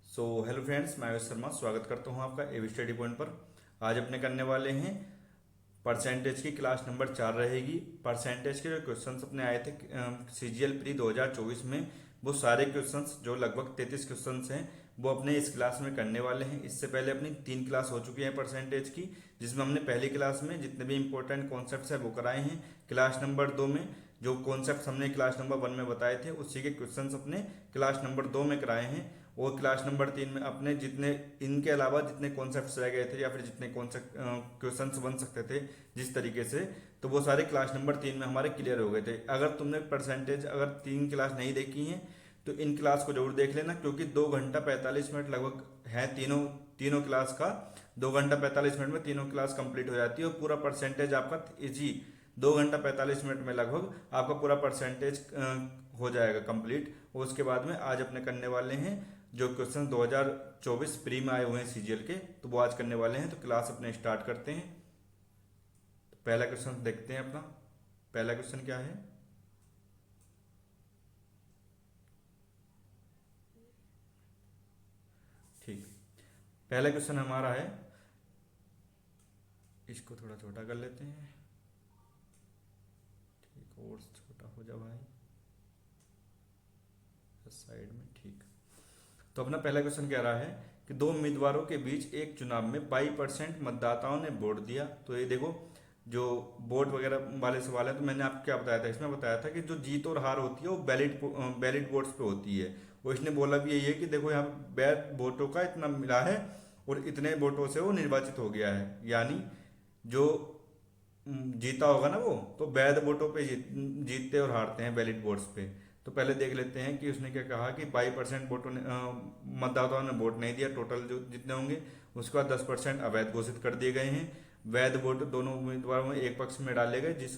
Hello friends, मैं आयुष शर्मा स्वागत करता हूं आपका एवी स्टडी पॉइंट पर। आज अपने करने वाले हैं परसेंटेज की क्लास नंबर 4 रहेगी। परसेंटेज के जो क्वेश्चंस अपने आए थे सीजीएल प्री 2024 में, वो सारे क्वेश्चंस जो लगभग 33 क्वेश्चंस हैं वो अपने इस क्लास में करने वाले हैं। इससे पहले अपनी 3 क्लास हो चुकी है परसेंटेज की, जिसमें हमने पहली क्लास में जितने भी इंपॉर्टेंट कॉन्सेप्ट्स हैं वो कराए हैं। क्लास नंबर 2 में जो कॉन्सेप्ट्स हमने क्लास नंबर 1 में बताए थे उसी के क्वेश्चंस अपने क्लास नंबर 2 में कराए हैं। और क्लास नंबर 3 में अपने जितने इनके अलावा जितने कॉन्सेप्ट्स रह गए थे या फिर जितने कॉन्सेप्ट क्वेश्चंस बन सकते थे जिस तरीके से, तो वो सारे क्लास नंबर 3 में हमारे क्लियर हो गए थे। अगर तुमने परसेंटेज अगर 3 क्लास नहीं देखी हैं तो इन क्लास को जरूर देख लेना, क्योंकि 2 घंटा 45 मिनट लगभग है तीनों तीनों क्लास का। 2 घंटा 45 मिनट में तीनों क्लास कंप्लीट हो जाती है और पूरा परसेंटेज आपका इजी 2 घंटा 45 मिनट में लगभग आपका पूरा परसेंटेज हो जाएगा कंप्लीट। और उसके बाद में आज अपने करने वाले हैं जो क्वेश्चन 2024 प्री में आए हुए हैं सीजीएल के, तो वो आज करने वाले हैं। तो क्लास अपने स्टार्ट करते हैं। तो पहला क्वेश्चन देखते हैं अपना। पहला क्वेश्चन क्या है? ठीक, पहला क्वेश्चन हमारा है, इसको थोड़ा छोटा कर लेते हैं। ठीक, और छोटा हो जा भाई साइड में। ठीक, तो अपना पहला क्वेश्चन कह रहा है कि दो उम्मीदवारों के बीच एक चुनाव में 22% मतदाताओं ने वोट दिया। तो ये देखो, जो वोट वगैरह वाले सवाल है, तो मैंने आपको क्या बताया था, इसमें बताया था कि जो जीत और हार होती है वो बैलिट वोट्स पे होती है। और इसने बोला भी यही है कि देखो यहाँ वैध वोटों का इतना मिला है और इतने वोटों से वो निर्वाचित हो गया है, यानी जो जीता होगा ना वो तो वैध वोटों पे जीतते और हारते हैं वैलिड वोट्स पे। तो पहले देख लेते हैं कि उसने क्या कहा कि 22% वोटों ने मतदाताओं ने वोट नहीं दिया, टोटल जो जितने होंगे। उसके बाद 10% अवैध घोषित कर दिए गए हैं। वैध वोट दोनों उम्मीदवारों में एक पक्ष में डाले गए, जिस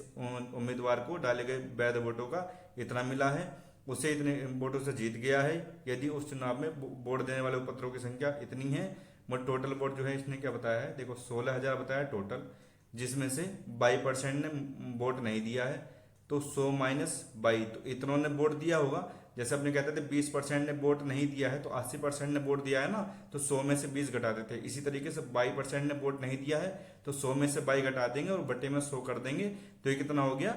उम्मीदवार को डाले गए वैध वोटों का इतना मिला है उसे इतने वोटों से जीत गया है। यदि उस चुनाव में वोट देने वाले उपपत्रों की संख्या इतनी है। मोट टोटल वोट जो है इसने क्या बताया है, देखो 16,000 बताया टोटल, जिसमें से 22% ने वोट नहीं दिया है। तो 100 - 22, तो इतनों ने वोट दिया होगा। जैसे अपने कहते थे 20% ने वोट नहीं दिया है तो 80% ने वोट दिया है ना, तो 100 में से 20 घटा देते हैं। इसी तरीके से 22% ने वोट नहीं दिया है तो 100 में से 22 घटा देंगे और बटे में 100 कर देंगे। तो ये कितना हो गया,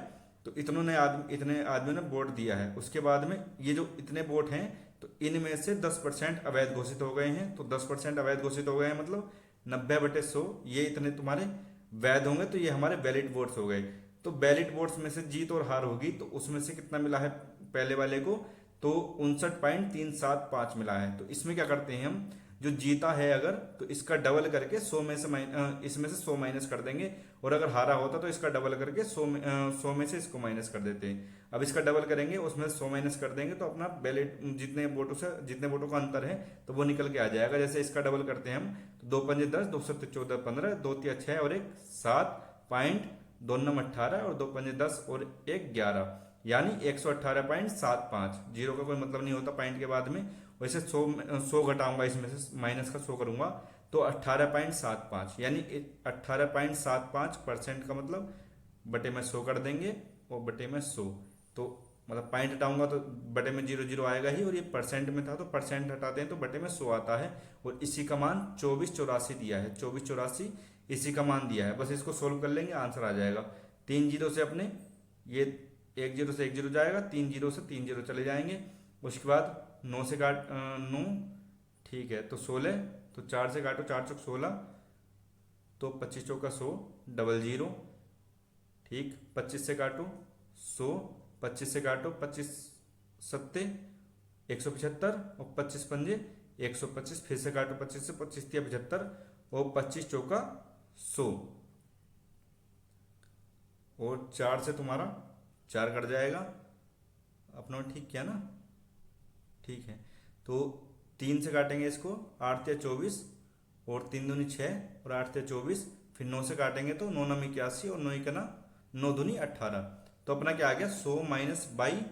तो इतने आदमियों ने वोट दिया है। उसके बाद में ये जो इतने वोट हैं तो इनमें से 10% अवैध घोषित हो गए हैं। तो 10% अवैध घोषित हो गए हैं मतलब 90/100, ये इतने तुम्हारे वैध होंगे, तो ये हमारे वैलिड वोट्स हो गए। तो वैलिड वोट्स में से जीत और हार होगी, तो उसमें से कितना मिला है पहले वाले को, तो 59.375 मिला है। तो इसमें क्या करते हैं हम, जो जीता है अगर, तो इसका डबल करके 100 में से इसमें से 100 माइनस कर देंगे। और अगर हारा होता तो इसका डबल करके 100 में से इसको माइनस कर देते हैं। अब इसका डबल करेंगे, उसमें 100 माइनस कर देंगे, तो अपना बैलेट जितने वोटों का अंतर है तो वो निकल के आ जाएगा। जैसे इसका डबल करते हैं हम, तो 2×5 = 10, 2×7 = 14, 15, 2×3 = 6 और 1 7 पॉइंट, 2×9 = 18 और 2×5 = 10 और 1 11, यानी 118.75। जीरो का कोई मतलब नहीं होता पॉइंट के बाद में। वैसे 100 घटाऊंगा, इसमें से माइनस का 100 करूंगा, तो 18.75, यानी 18.75% का मतलब बटे में 100 कर देंगे और बटे में 100। तो मतलब पॉइंट हटाऊंगा तो बटे में 0 आएगा ही, और ये परसेंट में था तो परसेंट हटाते हैं तो बटे में 100 आता है। और इसी का मान 2484 दिया है, 2484 इसी का मान दिया है। बस इसको सोल्व कर लेंगे, आंसर आ जाएगा। 3 जीरो से अपने ये 1 जीरो से 1 जीरो जाएगा, 3 जीरो से 3 जीरो चले जाएंगे। उसके बाद 9 से काट 9, ठीक है, तो 16, तो 4 से काटो, 4 चौक 16, तो 25 चौका 100, डबल जीरो। ठीक, 25 से काटो 100, 25 से काटो 25 सत्ते 175 और 25 पंजे 125, फिर से काटो 25 से, 25 तिया 75 और 25 चौका 100, और 4 से तुम्हारा 4 कट जाएगा अपना। ठीक किया ना? ठीक है, तो 3 से काटेंगे इसको, 8 तिया 24 और 3 दूनी 6 और 8 तिया 24, फिर 9 से काटेंगे तो 9 9 81 और 9 दूनी 18। तो अपना क्या आ गया, 100 - 22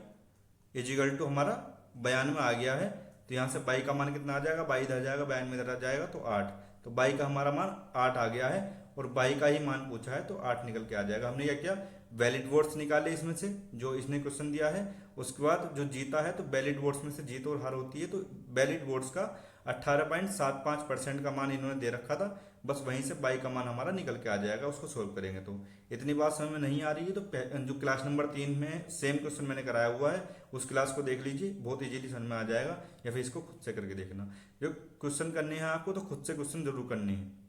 इजिकल टू हमारा 92 आ गया है। तो यहाँ से 22 का मान कितना आ जाएगा, 22 इधर जाएगा, 92 इधर आ जाएगा, तो 8। तो 22 का हमारा मान 8 आ गया है और 22 का ही मान पूछा है तो 8 निकल के आ जाएगा। हमने क्या किया, वैलिड वोट्स निकाले इसमें से जो इसने क्वेश्चन दिया है। उसके बाद जो जीता है तो वैलिड वोट्स में से जीत और हार होती है, तो वैलिड वोट्स का 18.75% का मान इन्होंने दे रखा था। बस वहीं से बाई का मान हमारा निकल के आ जाएगा उसको सोल्व करेंगे तो। इतनी बात समझ में नहीं आ रही है तो जो क्लास नंबर 3 में सेम क्वेश्चन मैंने कराया हुआ है उस क्लास को देख लीजिए, बहुत इजीली समझ में आ जाएगा, या फिर इसको खुद से करके देखना। जो क्वेश्चन करने हैं आपको तो खुद से क्वेश्चन जरूर करने हैं।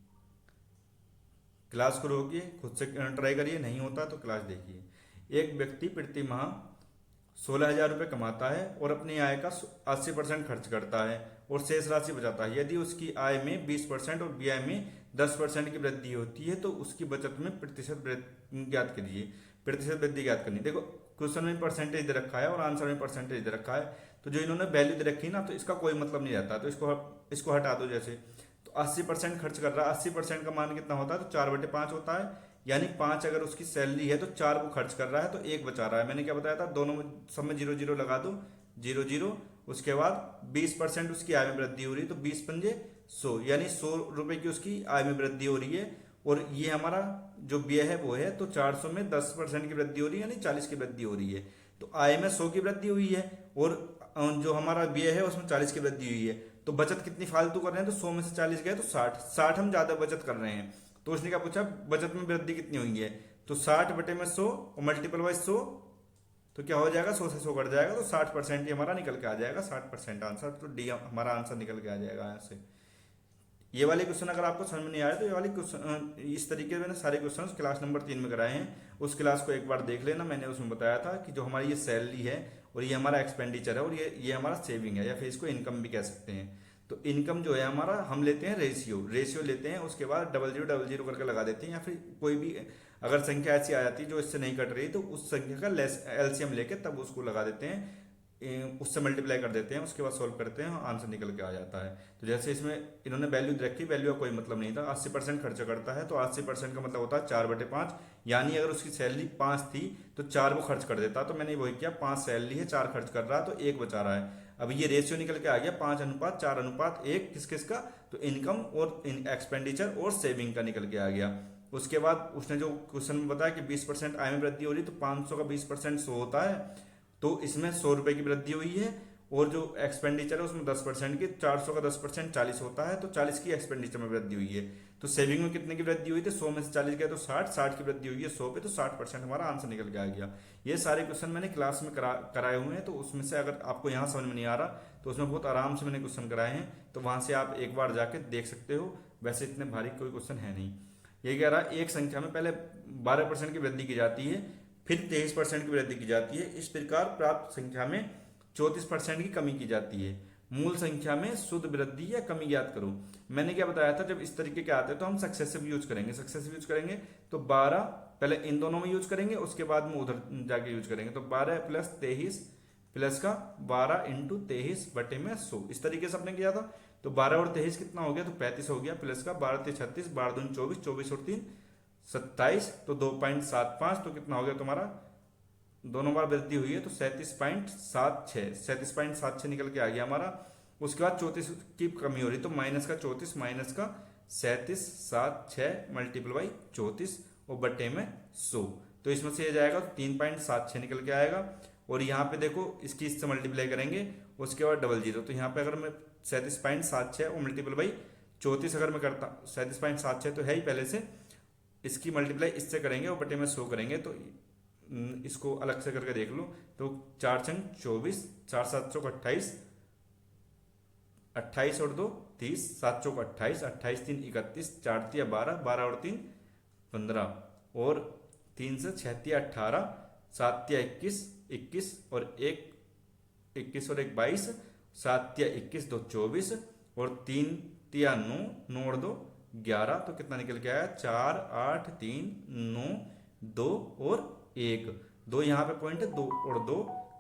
क्लास को रोकिए, खुद से ट्राई करिए, नहीं होता तो क्लास देखिए। एक व्यक्ति प्रति माह 16,000 रुपये कमाता है और अपनी आय का 80% खर्च करता है और शेष राशि बचाता है। यदि उसकी आय में 20% और व्यय में 10% की वृद्धि होती है तो उसकी बचत में प्रतिशत ज्ञात कीजिए। प्रतिशत वृद्धि ज्ञात करनी। देखो क्वेश्चन में परसेंटेज दे रखा है और आंसर में परसेंटेज दे रखा है, तो जो इन्होंने वैल्यू दे रखी है ना तो इसका कोई मतलब नहीं रहता, तो इसको हटा दो। जैसे तो 80% खर्च कर रहा है, 80% का मान कितना होता है तो 4/5 होता है, यानी 5 अगर उसकी सैलरी है तो 4 वो खर्च कर रहा है तो 1 बचा रहा है। मैंने क्या बताया था, दोनों में सब में 0 0 लगा दो, 0 0। उसके बाद 20% उसकी आय में वृद्धि हो रही है तो 20 पंजे 100, यानी 100 रुपए की उसकी आय में वृद्धि हो रही है। और ये हमारा जो व्यय है वो है तो 400 में 10% की वृद्धि हो रही है, यानी 40 की वृद्धि हो रही है। तो आय में 100 की वृद्धि हुई है और जो हमारा व्यय है उसमें 40 की वृद्धि हुई है। तो बचत कितनी फालतू कर रहे हैं, तो 100 में से 40 गए तो 60 हम ज्यादा बचत कर रहे हैं। तो उसने क्या पूछा, बचत में वृद्धि कितनी हुई है, तो 60/100 और मल्टीपल बाय 100, तो क्या हो जाएगा, 100 से 100 कट जाएगा तो 60% ही हमारा निकल के आ जाएगा, 60% आंसर। तो डी हमारा आंसर निकल के आ जाएगा यहाँ से। ये वाले क्वेश्चन अगर आपको समझ में नहीं आए तो ये वाले क्वेश्चन इस तरीके से मैंने सारे क्वेश्चन क्लास नंबर 3 में कराए हैं। उस क्लास को एक बार देख लेना। मैंने उसमें बताया था कि जो हमारी ये सैलरी है और ये हमारा एक्सपेंडिचर है और ये हमारा सेविंग है, या फिर इसको इनकम भी कह सकते हैं। तो इनकम जो है हमारा, हम लेते हैं रेशियो लेते हैं, उसके बाद 0000 करके लगा देते हैं, या फिर कोई भी अगर संख्या ऐसी आ जाती है जो इससे नहीं कट रही तो उस संख्या का एलसीएम लेके तब उसको लगा देते हैं, उससे मल्टीप्लाई कर देते हैं, उसके बाद सोल्व करते हैं, आंसर निकल के आ जाता है। तो जैसे इसमें इन्होंने वैल्यू रखी, वैल्यू का कोई मतलब नहीं था। 80% खर्चा करता है तो 80% का मतलब होता है 4/5, यानी अगर उसकी सैलरी 5 थी तो 4 वो खर्च कर देता। तो मैंने वही किया, 5 सैलरी है, 4 खर्च कर रहा है तो 1 बचा रहा है। अब ये रेशियो निकल के आ गया 5:4:1, किसका, तो इनकम और एक्सपेंडिचर और सेविंग का निकल के आ गया। उसके बाद उसने जो क्वेश्चन में बताया कि 20% आय में वृद्धि हो रही, तो 500 का 20% 100 होता है, तो इसमें 100 रुपए की वृद्धि हुई है। और जो एक्सपेंडिचर है उसमें 10% की, 400 का 10% 40 होता है, तो 40 की एक्सपेंडिचर में वृद्धि हुई है। तो सेविंग में कितने की वृद्धि हुई थी, 100 में से 40 गया तो 60 की वृद्धि हुई है 100 पे, तो 60% हमारा आंसर निकल के आ गया। ये सारे क्वेश्चन मैंने क्लास में कराए हुए हैं, तो उसमें से अगर आपको यहाँ समझ में नहीं आ रहा तो उसमें बहुत आराम से मैंने क्वेश्चन कराए हैं, तो वहां से आप एक बार जाके देख सकते हो। वैसे इतने भारी कोई क्वेश्चन है नहीं। ये कह रहा है एक संख्या में पहले 12% की वृद्धि की जाती है, फिर 23% की वृद्धि की जाती है, इस प्रकार प्राप्त संख्या में 34% की कमी की जाती है। मूल संख्या में शुद्ध वृद्धि या कमी ज्ञात करो। मैंने क्या बताया था, जब इस तरीके के आते हैं तो हम सक्सेसिव यूज करेंगे। तो 12 पहले इन दोनों में यूज करेंगे, उसके बाद में उधर जाके यूज करेंगे। तो 12 + 23 प्लस का 12 × 23/100, इस तरीके से हमने किया था। तो 12 और 23 कितना हो गया, तो 35 हो गया, प्लस का 12 × 3 = 36, 12 × 2 = 24, 24 और 3 = 27, तो 2.75, तो कितना हो गया तुम्हारा, दोनों बार वृद्धि हुई है तो 37.76 निकल के आ गया हमारा। उसके बाद 34 की कमी हो रही तो माइनस का 34 माइनस का 37.76 मल्टीपल बाई 34 और बट्टे में 100, तो इसमें से ये जाएगा तो 3.76 निकल के आएगा। और यहाँ पे देखो इसकी इससे मल्टीप्लाई करेंगे, उसके बाद 00, तो यहाँ पे अगर मैं 37.76 और मल्टीपल बाई 34 अगर मैं करता, 37.76 तो है ही पहले से, इसकी मल्टीप्लाई इससे करेंगे और बटे में 100 करेंगे, तो इसको अलग से करके देख लो। तो 4 × 24, 4 × 7 = 28, 28 और 2 30, 7 × 28, 28 × 3 = 31, 4 × 12, 12 और 3 15, और 3 से 6 × 18, 7 × 21, 21 और 1 21 और 1 22, 7 × 21 2 24 और 3 × 9, 9 और 2 11, तो कितना निकल के आया, 4 8 3 9 2 और 1, 2 यहाँ पे पॉइंट है, 2 और 2,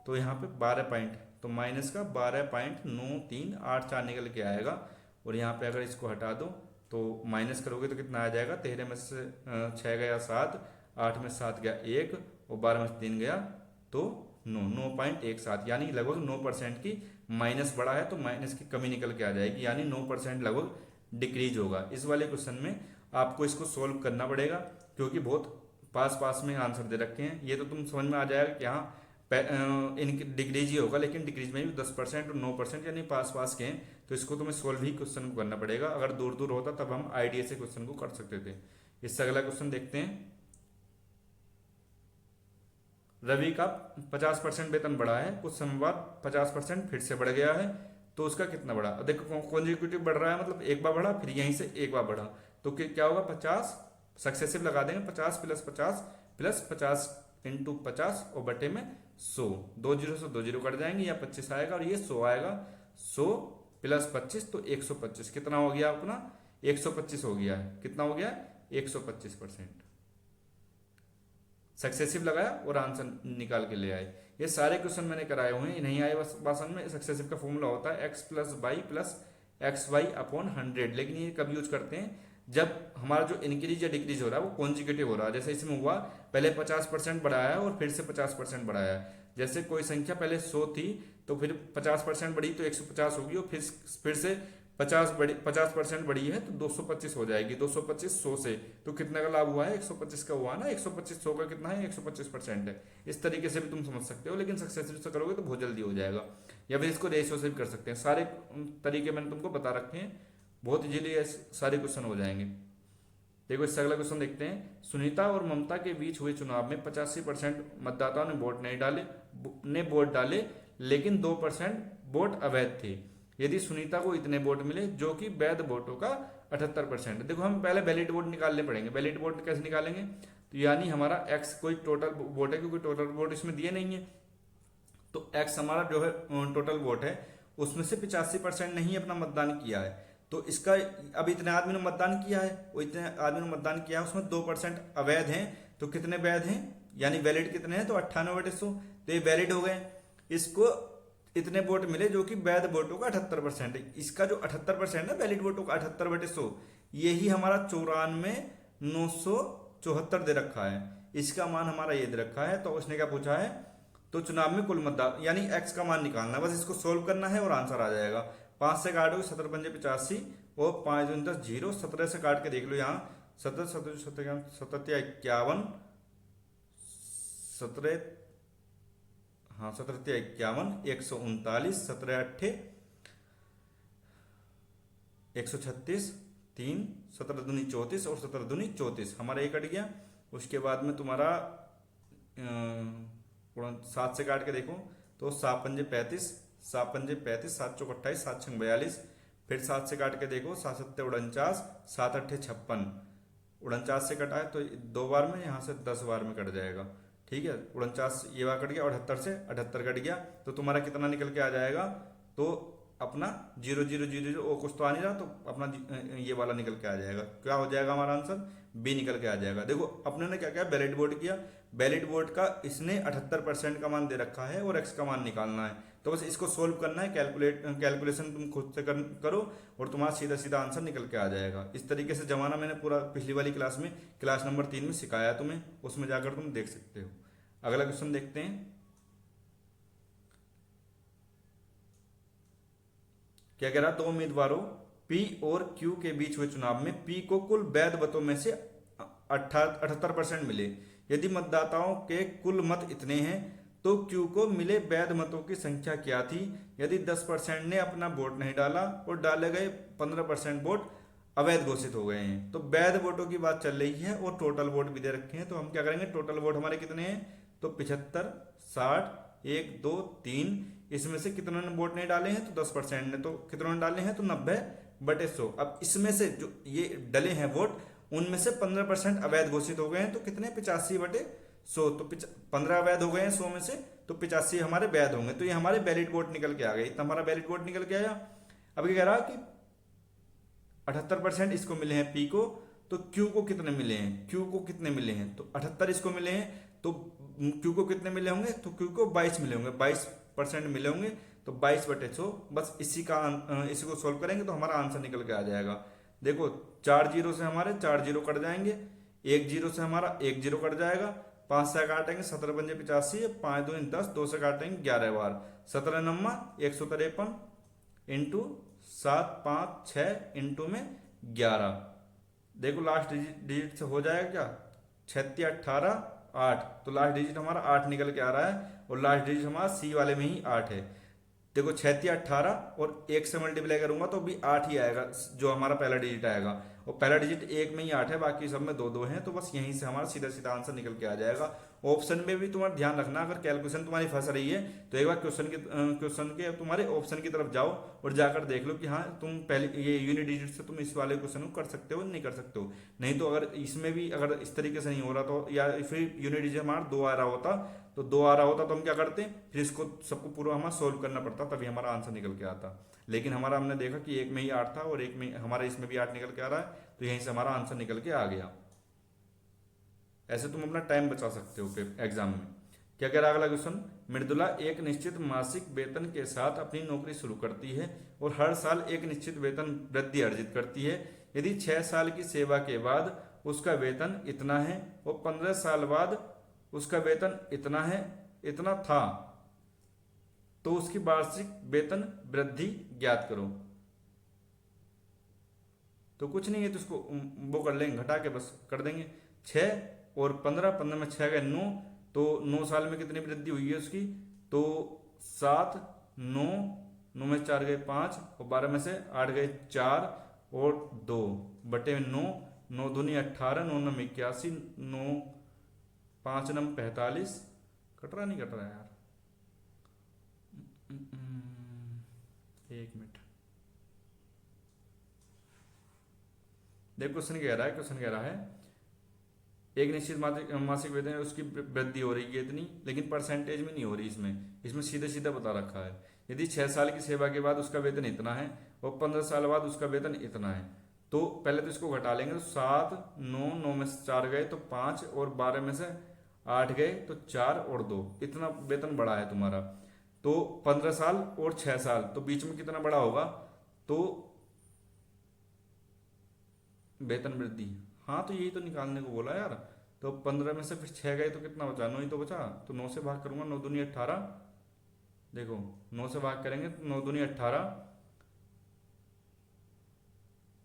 तो यहाँ पे 12 पॉइंट, तो माइनस का 12.9384 निकल के आएगा। और यहाँ पे अगर इसको हटा दो तो माइनस करोगे तो कितना आ जाएगा, 13 में से 6 गया 7, 8 में 7 गया 1 और 12 में से 3 गया तो 9.17, यानी लगभग 9% की माइनस बढ़ा है तो माइनस की कमी निकल के आ जाएगी, यानी 9% लगभग डिक्रीज होगा। इस वाले क्वेश्चन में आपको इसको सोल्व करना पड़ेगा क्योंकि बहुत पास पास में आंसर दे रखे हैं। ये तो तुम समझ में आ जाएगा कि हाँ इनकी डिक्रीज ही होगा, लेकिन डिक्रीज में भी 10% और 9% यानी पास पास के हैं, तो इसको तुम्हें सोल्व ही क्वेश्चन को करना पड़ेगा। अगर दूर दूर होता तब हम आइडिया से क्वेश्चन को कर सकते थे। इससे अगला क्वेश्चन देखते हैं। रवि का 50% वेतन बढ़ा है, कुछ समय बाद 50% फिर से बढ़ गया है, तो उसका कितना बढ़ा। देखो कॉन्जिक्यूटिव बढ़ रहा है, मतलब एक बार बढ़ा फिर यहीं से एक बार बढ़ा, तो क्या होगा 50 सक्सेसिव लगा देंगे, 50 प्लस 50 प्लस 50 इंटू 50 और बटे में 100, 2 जीरो से 2 जीरो कट जाएंगे, या 25 आएगा और ये 100 आएगा। 100 प्लस 25 तो 125, कितना हो गया अपना 125 हो गया है। कितना हो गया 125% सक्सेसिव लगाया और आंसर निकाल के ले आए। ये सारे क्वेश्चन मैंने कराए हुए हैं, नहीं आए बस भाषण में। सक्सेसिव का फॉर्मूला होता है x plus y plus x y upon 100, लेकिन ये कब यूज करते हैं जब हमारा जो इंक्रीज या डिक्रीज हो रहा है वो कॉन्जिक्यूटिव हो रहा है। जैसे इसमें हुआ पहले 50% बढ़ाया है और फिर से 50% बढ़ाया है। जैसे कोई संख्या पहले 100 थी तो फिर 50% बढ़ी तो 150 होगी, और फिर से 50% बढ़ी है तो 225 हो जाएगी। 225 100 से तो कितने का लाभ हुआ है 125 का हुआ ना। 125 100 का कितना है 125% है। इस तरीके से भी तुम समझ सकते हो, लेकिन सक्सेसिव से करोगे तो बहुत जल्दी हो जाएगा, या फिर इसको रेशियो से भी कर सकते हैं। सारे तरीके मैंने तुमको बता रखे हैं, बहुत इजीली सारे क्वेश्चन हो जाएंगे। देखो इससे अगला क्वेश्चन देखते हैं। सुनीता और ममता के बीच हुए चुनाव में 85% मतदाताओं ने वोट डाले, लेकिन 2% वोट अवैध थे। यदि सुनीता को इतने वोट मिले जो कि वैध वोटों का 78%। देखो हम पहले वैलिड वोट निकालने पड़ेंगे। वैलिड वोट कैसे निकालेंगे, तो यानी हमारा एक्स कोई टोटल वोट है, क्योंकि टोटल वोट इसमें दिए नहीं है, तो एक्स हमारा जो है टोटल वोट है, उसमें से 85% नहीं अपना मतदान किया है। तो इसका अब इतने आदमी ने मतदान किया है, वो इतने आदमी ने मतदान किया है, उसमें 2% अवैध हैं, तो कितने वैध हैं यानी वैलिड कितने हैं, तो 98/100, तो ये वैलिड हो गए। इसको इतने वोट मिले जो कि वैध वोटों का 78% है। इसका जो 78% है वैलिड वोटों का 78/100, यही हमारा 94,974 दे रखा है। इसका मान हमारा ये दे रखा है। तो उसने क्या पूछा है, तो चुनाव में कुल मतदान यानी एक्स का मान निकालना, बस इसको सोल्व करना है और आंसर आ जाएगा। 5 से काटोगे 17 पंजे 85 और 5 दूनी 10 0, 17 से काट के देख लो यहाँ 17 17 17 51 17 हाँ 17 51 139 17 8 136 3 17 दूनी 34 और 17 दूनी 34, हमारा ये कट गया। उसके बाद में तुम्हारा 7 से काट के देखो तो 7 पंजे 35 7 पंजे 35 7 चौक 28 7 छंग 42, फिर 7 से काट के देखो 7 7 49 7 8 56, 49 से कटा है तो 2 बार में, यहाँ से 10 बार में कट जाएगा। ठीक है 49 ये बार कट गया, 78 से 78 कट गया, तो तुम्हारा कितना निकल के आ जाएगा, तो अपना 0 0 0 0 वो कुछ तो आ नहीं रहा, तो अपना ये वाला निकल के आ जाएगा। क्या हो जाएगा हमारा आंसर, बी निकल के आ जाएगा। देखो अपने ने क्या किया, वैलिड वोट किया, वैलिड वोट का इसने 78% का मान दे रखा है और एक्स का मान निकालना है, तो बस इसको सोल्व करना है। कैलकुलेशन तुम खुद से करो और तुम्हारा सीधा सीधा आंसर निकल के आ जाएगा। इस तरीके से जमाना मैंने पूरा पिछली वाली क्लास में क्लास नंबर 3 में सिखाया तुम्हें, उसमें जाकर तुम देख सकते हो। अगला क्वेश्चन देखते हैं। क्या कह रहा, दो उम्मीदवारों P और Q के बीच हुए चुनाव में P को कुल वैध मतों में से 78% मिले। यदि मतदाताओं के कुल मत इतने हैं तो Q को मिले वैध मतों की संख्या क्या थी। यदि 10% ने अपना वोट नहीं डाला और डाले गए 15% वोट अवैध घोषित हो गए हैं। तो वैध वोटों की बात चल रही है और टोटल वोट भी दे रखे हैं, तो हम क्या करेंगे, टोटल वोट हमारे कितने हैं, तो 75 60 1 2 3, इसमें से कितनों ने वोट नहीं डाले हैं, तो 10% ने, तो कितनों ने डाले हैं, तो 90/100। अब इसमें से जो ये डले हैं वोट, उनमें से 15% अवैध घोषित हो गए हैं, तो कितने 85/100, तो 15 अवैध हो गए हैं 100 में से, तो 85 हमारे वैध होंगे। तो ये हमारे वैलिड वोट निकल के आ गए, इतना हमारा वैलिड वोट निकल के आया। अब क्या कह रहा कि 78% इसको मिले हैं P को, तो Q को कितने मिले हैं, Q को कितने मिले हैं, तो 78 इसको मिले हैं, तो Q को कितने मिले होंगे, तो Q को 22 मिले होंगे, 22% मिले होंगे, तो 22/100। बस इसी को सोल्व करेंगे तो हमारा आंसर निकल के आ जाएगा। देखो 4 जीरो से हमारे 4 जीरो कट जाएंगे, 1 जीरो से हमारा 1 जीरो कट जाएगा, 5 से काटेंगे 17 पंजे 85, 5 2 10, 2 से काटेंगे 11 बार, 17 नम्मा 153 इंटू 7 5 6 इंटू में 11। देखो लास्ट डिजिट से हो जाएगा क्या, 36 18 8, तो लास्ट डिजिट हमारा 8 निकल के आ रहा है और लास्ट डिजिट हमारा सी वाले में ही 8 है। देखो 36 18 और 1 से मल्टीप्लाई करूंगा तो भी 8 ही आएगा, जो हमारा पहला डिजिट आएगा, और पहला डिजिट एक में ही 8 है, बाकी सब में दो दो हैं, तो बस यहीं से हमारा सीधा सीधा आंसर निकल के आ जाएगा। ऑप्शन में भी तुम्हारा ध्यान रखना, अगर कैलकुलेशन तुम्हारी फंस रही है तो एक बार क्वेश्चन के तुम्हारे ऑप्शन की तरफ जाओ और जाकर देख लो कि हाँ तुम पहले ये यूनिट डिजिट से तुम इस वाले क्वेश्चन को कर सकते हो नहीं कर सकते हो। नहीं तो अगर इसमें भी अगर इस तरीके से नहीं हो रहा तो, या फिर यूनिट डिजिट हमारा 2 आ रहा होता तो 2 आ रहा होता तो हम क्या करते, फिर इसको सबको पूरा हमारा सोल्व करना पड़ता, तभी हमारा आंसर निकल के आता। लेकिन हमारा हमने देखा कि एक में ही 8 था और एक में हमारा इसमें भी 8 निकल के आ रहा है, तो यहीं से हमारा आंसर निकल के आ गया। ऐसे तुम अपना टाइम बचा सकते हो एग्जाम में। क्या कह रहा है अगला क्वेश्चन, मृदुला एक निश्चित मासिक वेतन के साथ अपनी नौकरी शुरू करती है और हर साल एक निश्चित वेतन वृद्धि अर्जित करती है। यदि 6 साल की सेवा के बाद उसका वेतन इतना है और 15 साल बाद उसका वेतन इतना है, इतना था, तो उसकी वार्षिक वेतन वृद्धि ज्ञात करो। तो कुछ नहीं है, तो उसको वो कर लेंगे, घटा के बस कर देंगे। 6 और 15, 15 में 6 गए 9, तो 9 साल में कितनी वृद्धि हुई है उसकी, तो 7 9, 9 में 4 गए 5 और 12 में से 8 गए 4 और 2 बटे 9, 9 दूनी 18, 9 नम 81, 9 5 नम 45, कट रहा नहीं कट रहा यार, एक मिनट। देखो क्वेश्चन कह रहा है, क्वेश्चन कह रहा है एक निश्चित मासिक वेतन है, उसकी वृद्धि हो रही है इतनी, लेकिन परसेंटेज में नहीं हो रही, इसमें सीधे सीधा बता रखा है। यदि 6 साल की सेवा के बाद उसका वेतन इतना है और 15 साल बाद उसका वेतन इतना है, तो पहले तो इसको घटा लेंगे, तो 7 9, 9 में से 4 गए तो 5 और 12 में से 8 गए तो 4 और 2, इतना वेतन बढ़ा है तुम्हारा। तो 15 साल और 6 साल, तो बीच में कितना बड़ा होगा, तो वेतन वृद्धि, हाँ तो यही तो निकालने को बोला यार। तो 15 में से फिर 6 गए तो कितना बचा, 9 ही तो बचा, तो 9 से भाग करूंगा, 9 दूनी 18, देखो 9 से भाग करेंगे तो 9 दूनी 18,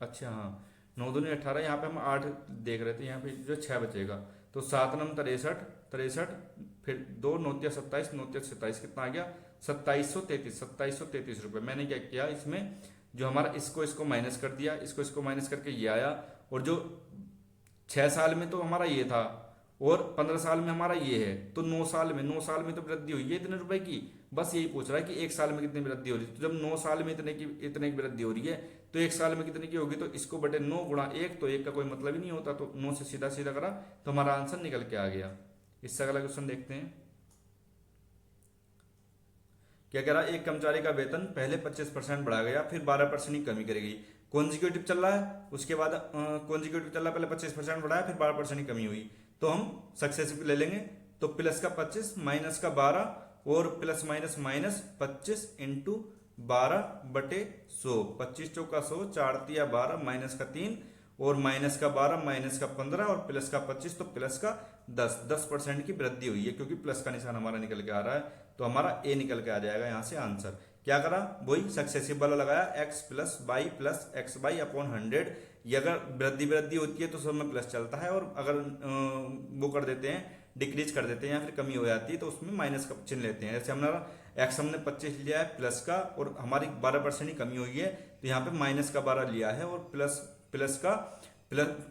अच्छा हाँ 9 दूनी 18, यहाँ पे हम 8 देख रहे थे, यहाँ पे जो 6 बचेगा, तो 7 नम 63, 63 फिर 2 9 27, 9 27 कितना आ गया 2733 रुपये। मैंने क्या किया इसमें, जो हमारा इसको माइनस कर दिया, इसको माइनस करके ये आया, और जो 6 साल में तो हमारा ये था और 15 साल में हमारा ये है, तो 9 साल में तो वृद्धि हुई है इतने रुपए की। बस यही पूछ रहा है कि 1 साल में कितनी वृद्धि हो रही है, तो जब 9 साल में इतने की वृद्धि हो रही है तो 1 साल में कितने की होगी, तो इसको बटे 9 गुणा 1, तो 1 का कोई मतलब ही नहीं होता, तो 9 से सीधा सीधा करा तो हमारा आंसर निकल के आ गया। इससे अगला क्वेश्चन देखते हैं। क्या कह रहा है, एक कर्मचारी का वेतन पहले 25% बढ़ाया गया, फिर 12% ही कमी करी गई। कॉन्जिक्यूटिव चल रहा है, उसके बाद कॉन्जिक्यूटिव चल रहा है, पहले 25% बढ़ाया फिर 12% ही कमी हुई, तो हम सक्सेसिव ले लेंगे। तो प्लस का 25 माइनस का 12 और प्लस माइनस माइनस 25 इंटू 12 बटे 100, 25 चौका 100, 4 तिया 12, माइनस का 3 और माइनस का 12 माइनस का 15 और प्लस का 25, तो प्लस का 10% की वृद्धि हुई है, क्योंकि प्लस का निशान हमारा निकल के आ रहा है, तो हमारा ए निकल के आ जाएगा यहाँ से आंसर। क्या करा, वही सक्सेसिव वाला लगाया, x plus by plus x by upon 100। ये अगर वृद्धि होती है तो सब में प्लस चलता है, और अगर वो कर देते हैं डिक्रीज कर देते हैं या फिर कमी हो जाती है तो उसमें माइनस का चिन्ह लेते हैं। जैसे हमारा एक्स हमने 25 लिया है प्लस का, और हमारी 12% ही कमी हुई है, तो यहाँ पे माइनस का 12 लिया है, और प्लस का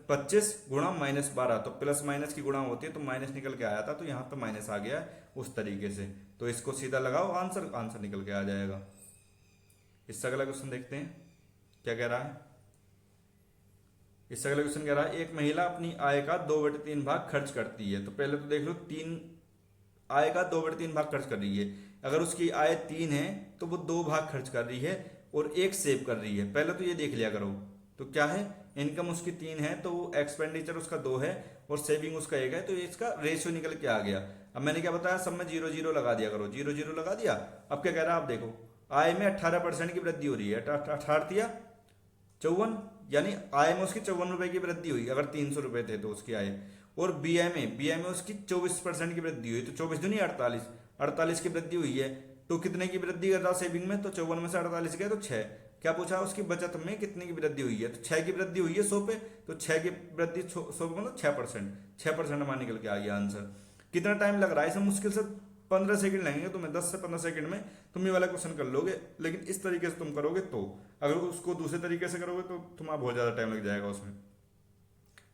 25 गुणा माइनस 12, तो प्लस माइनस की गुणा होती है तो माइनस निकल के आया था, तो यहाँ पे माइनस आ गया उस तरीके से। तो इसको सीधा लगाओ, आंसर निकल के आ जाएगा। इससे अगला क्वेश्चन देखते हैं क्या कह रहा है। इससे अगला क्वेश्चन कह रहा है, एक महिला अपनी आय का 2/3 भाग खर्च करती है। तो पहले तो देख लो, आय का 2/3 भाग खर्च कर रही है। अगर उसकी आय 3 है तो वो 2 भाग खर्च कर रही है और 1 सेव कर रही है। पहले तो ये देख लिया करो, तो क्या है, इनकम उसकी 3 है तो एक्सपेंडिचर उसका 2 है और सेविंग उसका 1 है, तो इसका रेशियो निकल के आ गया। अब मैंने क्या बताया, सब में 0 0 लगा दिया करो, 0 0 लगा दिया। अब क्या कह रहा है, आप देखो आय में 18% की वृद्धि हो रही है, 18 दिया 54, यानी आय में उसकी 54 रुपए की वृद्धि हुई, अगर 300 रुपए थे तो उसकी आय। और बीआई में उसकी 24% की वृद्धि हुई, तो 24 दूनी 48 की वृद्धि हुई है। तो कितने की वृद्धि कर रहा सेविंग में, तो 54 में से 48 गए तो 6, क्या पूछा, उसकी बचत में कितने की वृद्धि हुई है, तो 6 की वृद्धि हुई है 100 पे, तो 6 की वृद्धि 100 पे मतलब 6%, 6% हमारा निकल के आ गया आंसर। कितना टाइम लग रहा है, इसे मुश्किल से 15 सेकंड लगेंगे तुम्हें, 10 से 15 सेकंड में तुम ये वाला क्वेश्चन कर लोगे। लेकिन इस तरीके से तुम करोगे तो, अगर उसको दूसरे तरीके से करोगे तो तुम्हारा बहुत ज़्यादा टाइम लग जाएगा उसमें।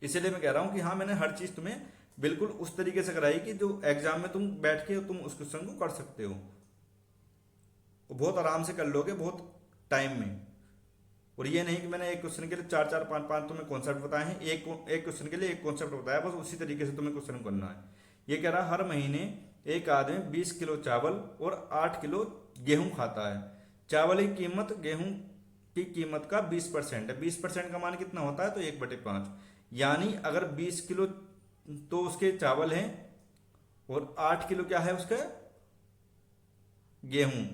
इसीलिए मैं कह रहा हूँ कि हाँ, मैंने हर चीज़ तुम्हें बिल्कुल उस तरीके से कराई कि जो एग्जाम में तुम बैठ के तुम उस क्वेश्चन को कर सकते हो, बहुत आराम से कर लोगे बहुत टाइम में। और ये नहीं कि मैंने एक क्वेश्चन के लिए 4-4-5-5 तुम्हें कॉन्सेप्ट बताए हैं, एक क्वेश्चन के लिए एक कॉन्सेप्ट बताया, बस उसी तरीके से तुम्हें क्वेश्चन करना है। ये कह रहा हर महीने एक आदमी 20 किलो चावल और 8 किलो गेहूं खाता है। चावल की कीमत गेहूं की कीमत का 20% है। 20% का मान कितना होता है, तो 1/5। यानी अगर 20 किलो तो उसके चावल हैं और 8 किलो क्या है उसका गेहूं,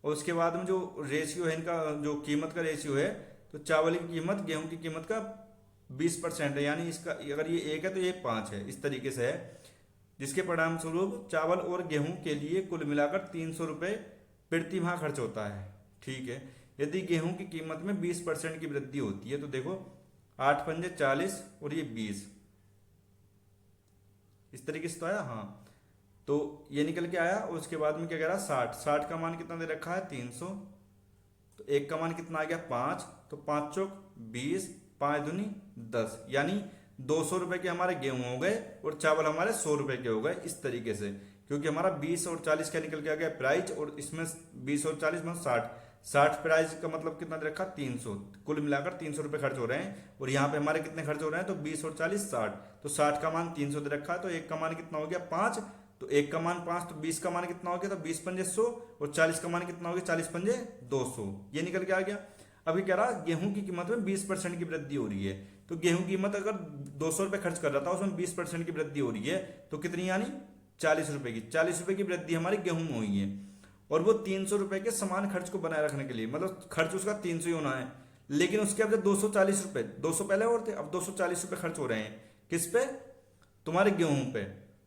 और उसके बाद में जो रेशियो है इनका, जो कीमत का रेशियो है, तो चावल की कीमत गेहूं की कीमत का 20% है, यानी इसका अगर ये 1 है तो ये 5 है, इस तरीके से है। जिसके परिणाम स्वरूप चावल और गेहूं के लिए कुल मिलाकर 300 रुपये प्रति माह खर्च होता है। ठीक है, यदि गेहूं की कीमत में 20% की वृद्धि होती है, तो देखो 8 पंजे 40 और ये 20, इस तरीके से तो आया। हाँ, तो ये निकल के आया। और उसके बाद में क्या कह रहा है, 60 का मान कितना दे रखा है, 300, तो 1 का मान कितना आ गया 5, तो 5 चौक 20, 5 दूनी 10, यानी 200 रुपए के हमारे गेहूं हो गए और चावल हमारे 100 रुपए के हो गए, इस तरीके से। क्योंकि हमारा 20 और 40 का निकल के आ गया प्राइस, और इसमें 20 और 40 मतलब 60 प्राइस का मतलब कितना दे रखा, 300, कुल मिलाकर 300 रुपए खर्च हो रहे हैं। और यहाँ पे हमारे कितने खर्च हो रहे हैं, तो 20 और 40 60, तो 60 का मान 300 दे रखा है, तो 1 का मान कितना हो गया 5, तो 1 का मान 5, तो 20 का मान कितना हो गया, तो 20 पंजे 100, और 40 का मान कितना हो गया, 40 पंजे 200, ये निकल के आ गया। अभी कह रहा गेहूं की कीमत में 20% की वृद्धि हो रही है, तो गेहूं की कीमत अगर 200 रुपए खर्च कर रहा था, उसमें 20% की वृद्धि हो रही है, तो कितनी, यानी 40 रुपए की, 40 रुपए की वृद्धि हमारी गेहूं में हुई है। और वो 300 रुपए के समान खर्च को बनाए रखने के लिए, मतलब खर्च उसका 300 ही होना है, लेकिन उसके अब 240 रुपए, 200 पहले और थे, अब 240 रुपए खर्च हो रहे हैं किस पे, तुम्हारे गेहूं पे।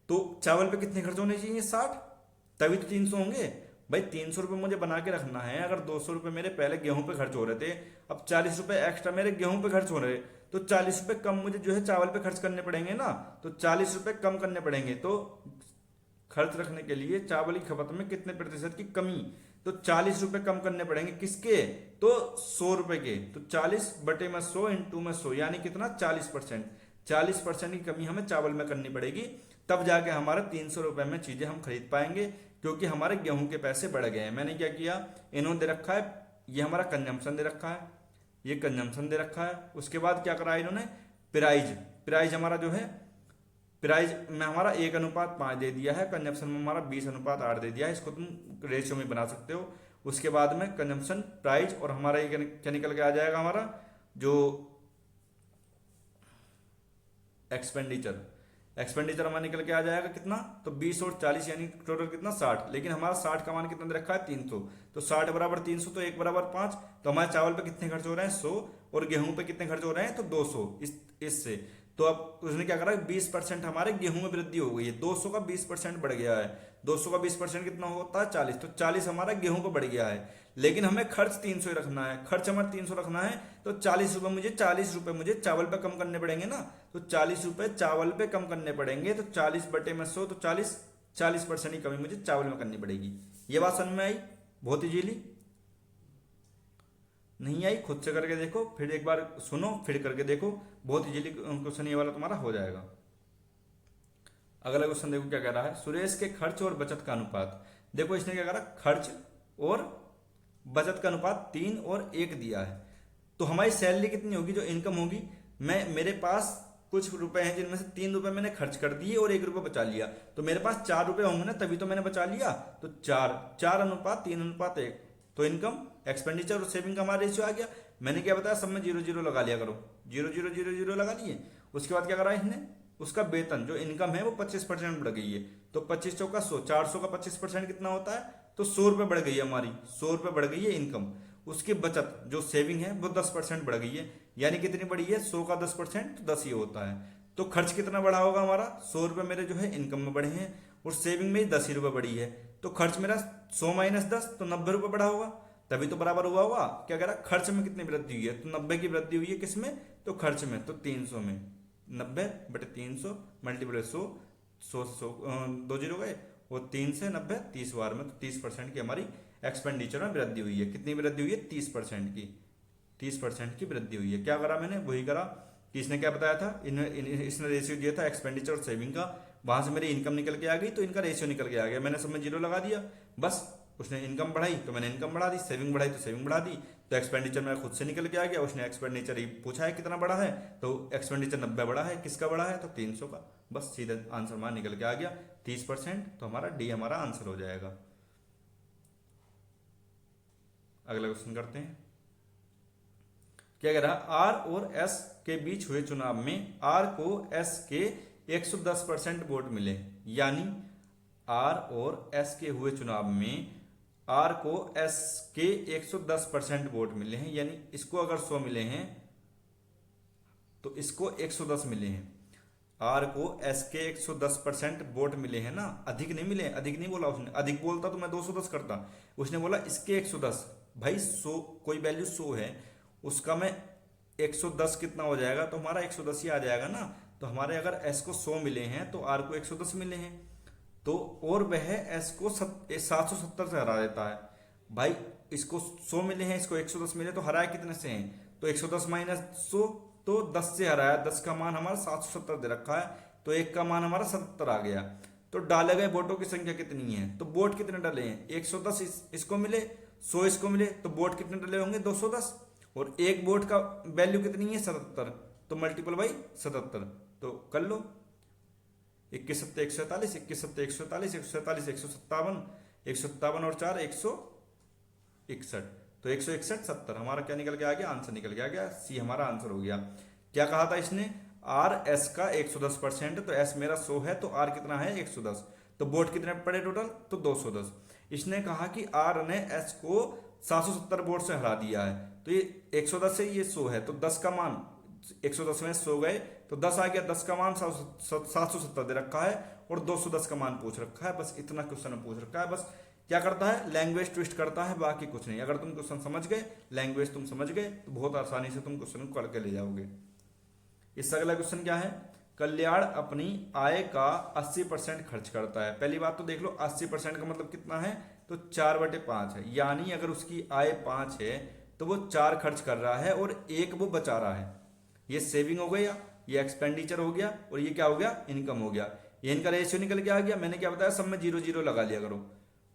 तो चावल पे कितने खर्च होने चाहिए, 60, तभी तो 300 होंगे भाई। 300 रुपये मुझे बना के रखना है, अगर 200 रुपये मेरे पहले गेहूं पे खर्च हो रहे थे, अब 40 रुपये एक्स्ट्रा मेरे गेहूं पे खर्च हो रहे, तो 40 रुपये कम मुझे जो है चावल पे खर्च करने पड़ेंगे ना, तो 40 रुपये कम करने पड़ेंगे। तो खर्च रखने के लिए चावल की खपत में कितने प्रतिशत की कमी, तो 40 रुपये कम करने पड़ेंगे, किसके, तो 100 रुपये के, तो 40/100 इंटू में 100, यानी कितना 40%। 40% की कमी हमें चावल में करनी पड़ेगी, तब जाके हमारे 300 रुपये में चीजें हम खरीद पाएंगे, क्योंकि हमारे गेहूं के पैसे बढ़ गए हैं। मैंने क्या किया, इन्होंने दे रखा है, ये हमारा कंजम्पशन दे रखा है, ये कंजम्पशन दे रखा है। उसके बाद क्या करा इन्होंने, प्राइज, प्राइज हमारा जो है, प्राइज में हमारा 1:5 दे दिया है, कंजम्पशन में हमारा 20:8 दे दिया है, इसको तुम रेशियो में बना सकते हो। उसके बाद में कंजम्पशन, प्राइज, और हमारा ये क्या निकल के आ जाएगा, हमारा जो एक्सपेंडिचर हमारा निकल के आ जाएगा कितना, तो 20 और 40, यानी टोटल कितना 60, लेकिन हमारा 60 का मान कितना दे रखा है 300, तो 60 बराबर 300, तो 1 बराबर 5, तो हमारे चावल पे कितने खर्च हो रहे हैं 100, और गेहूं पे कितने खर्च हो रहे हैं, तो 200, इससे। तो अब उसने क्या करा, 20% हमारे गेहूं में वृद्धि हो गई है, 200 का 20% बढ़ गया है, 200 का 20% कितना होता है 40, तो 40 हमारा गेहूं को बढ़ गया है। लेकिन हमें खर्च 300 ही रखना है, खर्च हमारा 300 रखना है, तो 40 रुपए मुझे चावल पे कम करने पड़ेंगे ना, तो 40 रुपए चावल पे कम करने पड़ेंगे, तो 40/100, तो 40% की कमी मुझे चावल में करनी पड़ेगी। ये बात समझ में आई, बहुत इजीली। नहीं आई, खुद से करके देखो, फिर एक बार सुनो, फिर करके देखो, बहुत इजीली क्वेश्चन ये वाला तुम्हारा हो जाएगा। अगला क्वेश्चन देखो क्या कह रहा है, सुरेश के खर्च और बचत का अनुपात। देखो इसने क्या करा, खर्च और बचत का अनुपात 3 और 1 दिया है। तो हमारी सैलरी कितनी होगी, जो इनकम होगी, मेरे पास कुछ रुपए हैं जिनमें से 3 रुपए मैंने खर्च कर दिए और 1 रुपये बचा लिया, तो मेरे पास 4 रुपए होंगे ना, तभी तो मैंने बचा लिया, तो 4:3:1, तो इनकम, एक्सपेंडिचर और सेविंग का हमारा रेशियो आ गया। मैंने क्या बताया, सब में 0 लगा लिया करो, 0 लगा लिए। उसके बाद क्या करा इसने, उसका वेतन जो इनकम है वो 25% बढ़ गई है, तो 25 चौका 100, 400 का 25% कितना होता है, तो 100 रुपये बढ़ गई है हमारी, 100 रुपये बढ़ गई है इनकम। उसकी बचत जो सेविंग है वो 10% बढ़ गई है, यानी कितनी बढ़ी है, 100 का 10%, तो 10 ही होता है। तो खर्च कितना बढ़ा होगा हमारा, 100 रुपये मेरे जो है इनकम में बढ़े हैं, और सेविंग में 10 ही रुपये बढ़ी है, तो खर्च मेरा 100 - 10, तो 90 रुपये बढ़ा होगा। तभी तो बराबर हुआ होगा। क्या कह रहा, खर्च में कितनी वृद्धि हुई है, तो 90 की वृद्धि हुई है किसमें, तो खर्च में, तो 300 में, 90/300 मल्टीप्लाई 100, 100 दो जीरो गए, वो 3 से 90 30 बार में, तो 30% की हमारी एक्सपेंडिचर में वृद्धि हुई है। कितनी वृद्धि हुई है, 30% की, 30% की वृद्धि हुई है। क्या करा मैंने, वही करा कि इसने क्या बताया था, इसने रेशियो दिया था एक्सपेंडिचर और सेविंग का, वहां से मेरी इनकम निकल के आ गई तो इनका रेशियो निकल के आ गया, मैंने सब में जीरो लगा दिया बस। उसने इनकम बढ़ाई तो मैंने इनकम बढ़ा दी, सेविंग बढ़ाई तो सेविंग बढ़ा दी, तो एक्सपेंडिचर मेरा खुद से निकल के आ गया। उसने एक्सपेंडिचर ही पूछा है कितना बड़ा है, तो एक्सपेंडिचर 90 बड़ा है, किसका बड़ा है, तो 300 का, बस सीधा आंसर हमारा निकल के आ गया 30%, तो हमारा डी हमारा आंसर हो जाएगा। अगला क्वेश्चन करते हैं। क्या कह रहा है, आर और एस के बीच हुए चुनाव में आर को एस के 110% वोट मिले, यानी आर और एस के हुए चुनाव में आर को एस के 110% वोट मिले हैं, यानी इसको अगर 100 मिले हैं तो इसको 110 मिले हैं। आर को एस के 110% वोट मिले हैं ना, अधिक नहीं मिले, अधिक नहीं बोला उसने, अधिक बोलता तो मैं 210 करता, उसने बोला इसके 110। भाई 100 कोई वैल्यू 100 है, उसका मैं 110 कितना हो जाएगा, तो हमारा 110 ही आ जाएगा ना। तो हमारे अगर एस को 100 मिले हैं तो आर को 110 मिले हैं, तो और वह एस को 770 से हरा देता है। भाई इसको 100 मिले हैं, इसको 110 मिले, तो हराया कितने से हैं, तो 110 माइनस 100, तो 10 से हराया, 10 का मान हमारा 770 दे रखा है, तो 1 का मान हमारा 77 आ गया। तो डाले गए वोटों की संख्या कितनी है, तो वोट कितने डाले हैं, 110 इसको मिले, 100 इसको मिले, तो वोट कितने डाले होंगे, 210, और एक वोट का वैल्यू कितनी है, 77, तो मल्टीपल बाई 77, तो कर लो, 21 सत्ते 147, 21 सत्ते 147, 147 157, 157 और 4 161, तो 161 70 हमारा क्या निकल के आ गया, आंसर निकल के आ गया, सी हमारा आंसर हो गया। क्या कहा था इसने, आर एस का 110%, तो एस मेरा 100 है, तो आर कितना है 110, तो वोट कितने पड़े टोटल, तो 210। इसने कहा कि आर ने एस को 770 वोट से हरा दिया है, तो ये 110 से ये 100 है, तो 10 का मान 110 में 100 गए तो 10 आ गया, 10 का मान 770 दे रखा है और 210 का मान पूछ रखा है, बस इतना क्वेश्चन पूछ रखा है। बस क्या करता है, लैंग्वेज ट्विस्ट करता है, बाकी कुछ नहीं। अगर तुम क्वेश्चन समझ गए, लैंग्वेज तुम समझ गए, तो बहुत आसानी से तुम क्वेश्चन को करके ले जाओगे। इससे अगला क्वेश्चन क्या है, कल्याण अपनी आय का 80% खर्च करता है। पहली बात तो देख लो 80% का मतलब कितना है, तो 4/5 है, यानी अगर उसकी आय 5 है तो वो 4 खर्च कर रहा है और 1 वो बचा रहा है। ये सेविंग हो गया, ये एक्सपेंडिचर हो गया, और ये क्या हो गया, इनकम हो गया। ये इनका रेशियो निकल के आ गया, मैंने क्या बताया, सब में 0 0 लगा लिया करो।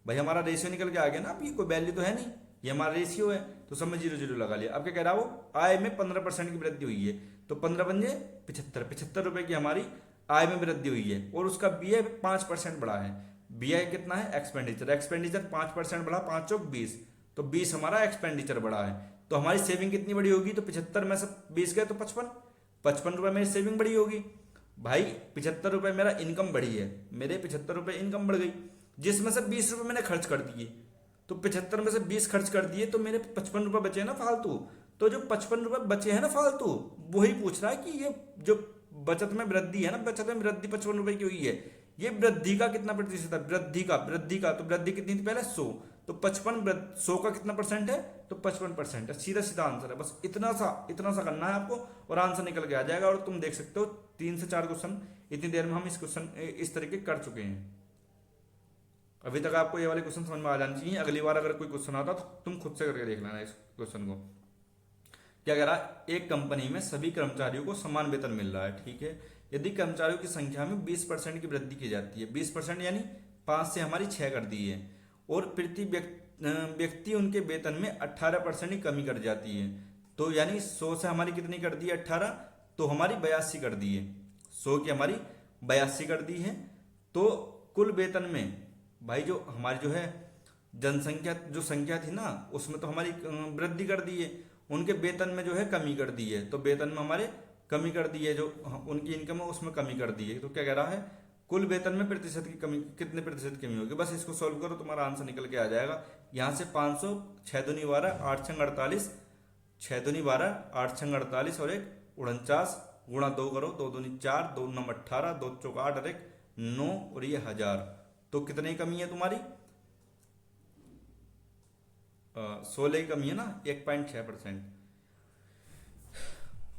भाई हमारा रेशियो निकल के आ गया ना, अब ये कोई वैल्यू तो है नहीं, ये हमारा रेशियो है, तो सब में 0 0 लगा लिया। अब क्या कह रहा है वो, आय में 15% की वृद्धि हुई है, तो 15 पंजे 75, 75 रुपए की हमारी आय में वृद्धि हुई है, और उसका बीआई 5% बढ़ा है। बीआई कितना है, एक्सपेंडिचर, एक्सपेंडिचर 5% बढ़ा, 5 चौक 20, तो 20 हमारा एक्सपेंडिचर बढ़ा है। तो हमारी सेविंग कितनी बड़ी होगी, तो 75 में से 20 गए तो 55 रुपए मेरी सेविंग बढ़ी होगी। भाई 75 रुपए मेरा इनकम बढ़ी है, मेरे 75 रुपए इनकम बढ़ गई, जिसमें से 20 रुपए मैंने खर्च कर दिए, तो 75 में से 20 खर्च कर दिए, तो मेरे 55 रुपए बचे ना फालतू। तो जो 55 रुपए बचे हैं ना फालतू, वही पूछ रहा है कि ये जो बचत में वृद्धि है ना, बचत में वृद्धि 55 रुपए की हुई है, ये वृद्धि का कितना प्रतिशत है, वृद्धि का तो वृद्धि कितनी थी पहले 100, तो 100 का कितना परसेंट है, तो 55% है। सीधा सीधा आंसर है, बस इतना सा करना है आपको और आंसर निकल के आ जाएगा। और तुम देख सकते हो 3 से 4 क्वेश्चन इतनी देर में हम इस क्वेश्चन इस तरीके कर चुके हैं। अभी तक आपको ये वाले क्वेश्चन समझ में आ जाने चाहिए। अगली बार अगर कोई क्वेश्चन आता तो तुम खुद से करके देख लेना इस क्वेश्चन को। क्या कह रहा है, एक कंपनी में सभी कर्मचारियों को समान वेतन मिल रहा है, ठीक है। यदि कर्मचारियों की संख्या में 20% की वृद्धि की जाती है, 20% यानी 5 से हमारी 6 कर दी है, और प्रति व्यक्ति उनके वेतन में 18% की कमी कर जाती है, तो यानी 100 से हमारी कितनी कर दी है, 18, तो हमारी 82 कर दी है, 100 की हमारी 82 कर दी है। तो कुल वेतन में भाई जो हमारी जो है जनसंख्या जो संख्या थी ना, उसमें तो हमारी वृद्धि कर दी है, उनके वेतन में जो है कमी कर दी है, तो वेतन में हमारे कमी कर दी है, जो उनकी इनकम है उसमें कमी कर दी है। तो क्या कह रहा है, कुल वेतन में प्रतिशत की कमी, कितने प्रतिशत कमी होगी, बस इसको सॉल्व करो तुम्हारा आंसर निकल के आ जाएगा। यहाँ से 500, 6 दूनी 12, 8 छंग 48, 6 दूनी 12, 8 छंग 48 और 1 49, गुणा 2 करो, 2 दूनी 4, 2 नम 18, 2 चौक 8 और 1 9, और ये 1000, तो कितनी कमी है तुम्हारी, 16 की कमी है ना, 1.6%।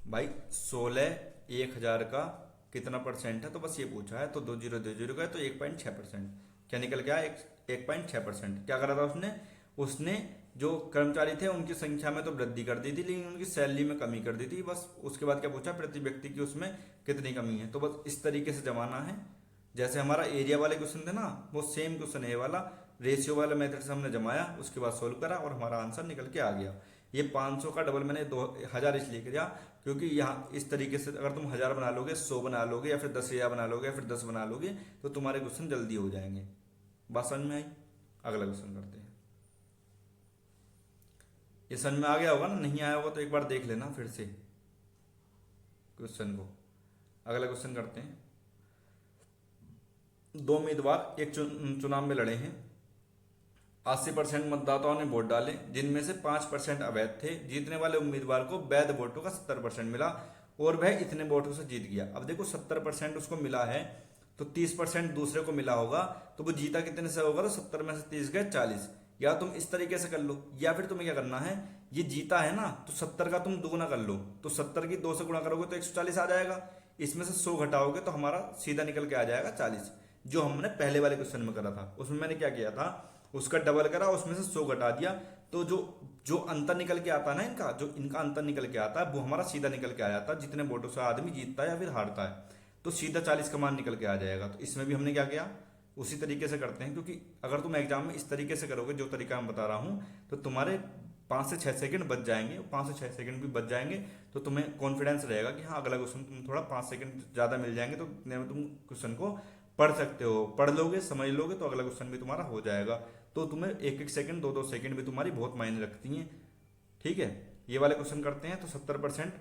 भाई 16 1000 का कितना परसेंट है, तो बस ये पूछा है, तो 2020 का है तो 1.6%। क्या निकल गया? 1.6%। क्या करा था उसने? उसने जो कर्मचारी थे उनकी संख्या में तो वृद्धि कर दी थी, लेकिन उनकी सैलरी में कमी कर दी थी बस। उसके बाद क्या पूछा? प्रति व्यक्ति की उसमें कितनी कमी है। तो बस इस तरीके से जमाना है। जैसे हमारा एरिया वाले क्वेश्चन थे ना, वो सेम क्वेश्चन है ये वाला। रेशियो वाले मेथड से हमने जमाया, उसके बाद सोल्व करा और हमारा आंसर निकल के आ गया। ये 500 का डबल मैंने 2000 इसलिए किया क्योंकि यहाँ इस तरीके से अगर तुम 1000 बना लोगे, 100 बना लोगे, या फिर 10,000 बना लोगे, या फिर 10 बना लोगे, तो तुम्हारे क्वेश्चन जल्दी हो जाएंगे। बात समझ में आई? अगला क्वेश्चन करते हैं। ये समझ में आ गया होगा ना? नहीं आया होगा तो एक बार देख लेना फिर से क्वेश्चन को। अगला क्वेश्चन करते हैं। दो उम्मीदवार एक चुनाव में लड़े हैं। 80% मतदाताओं ने वोट डाले, जिनमें से 5% अवैध थे। जीतने वाले उम्मीदवार को वैध वोटों का 70% मिला और वह इतने वोटों से जीत गया। अब देखो 70% उसको मिला है तो 30% दूसरे को मिला होगा, तो वो जीता कितने से होगा? तो 70 में से 30 गए 40। या तुम इस तरीके से कर लो, या फिर तुम्हें क्या करना है, ये जीता है ना तो 70 का तुम दुगुना कर लो, तो 70 की 2 से गुणा करोगे तो 140 आ जाएगा। इसमें से 100 घटाओगे तो हमारा सीधा निकल के आ जाएगा 40, जो हमने पहले वाले क्वेश्चन में करा था। उसमें मैंने क्या किया था, उसका डबल करा, उसमें से 100 घटा दिया, तो जो जो अंतर निकल के आता है ना इनका, जो इनका अंतर निकल के आता है वो हमारा सीधा निकल के आ जाता है। जितने वोटों से आदमी जीतता है या फिर हारता है, तो सीधा 40 का मान निकल के आ जाएगा। तो इसमें भी हमने क्या किया, उसी तरीके से करते हैं। क्योंकि अगर तुम एग्जाम में इस तरीके से करोगे जो तरीका मैं बता रहा हूँ, तो तुम्हारे 5 से 6 सेकंड बच जाएंगे। 5 से 6 सेकंड भी बच जाएंगे तो तुम्हें कॉन्फिडेंस रहेगा कि हाँ अगला क्वेश्चन तुम थोड़ा 5 सेकंड ज़्यादा मिल जाएंगे, तो इतने में तुम क्वेश्चन को पढ़ सकते हो। पढ़ लोगे, समझ लोगे, तो अगला क्वेश्चन भी तुम्हारा हो जाएगा। तो तुम्हें 1-1 सेकंड, 2-2 सेकंड भी तुम्हारी बहुत मायने रखती हैं। ठीक है, ये वाले क्वेश्चन करते हैं। तो 70%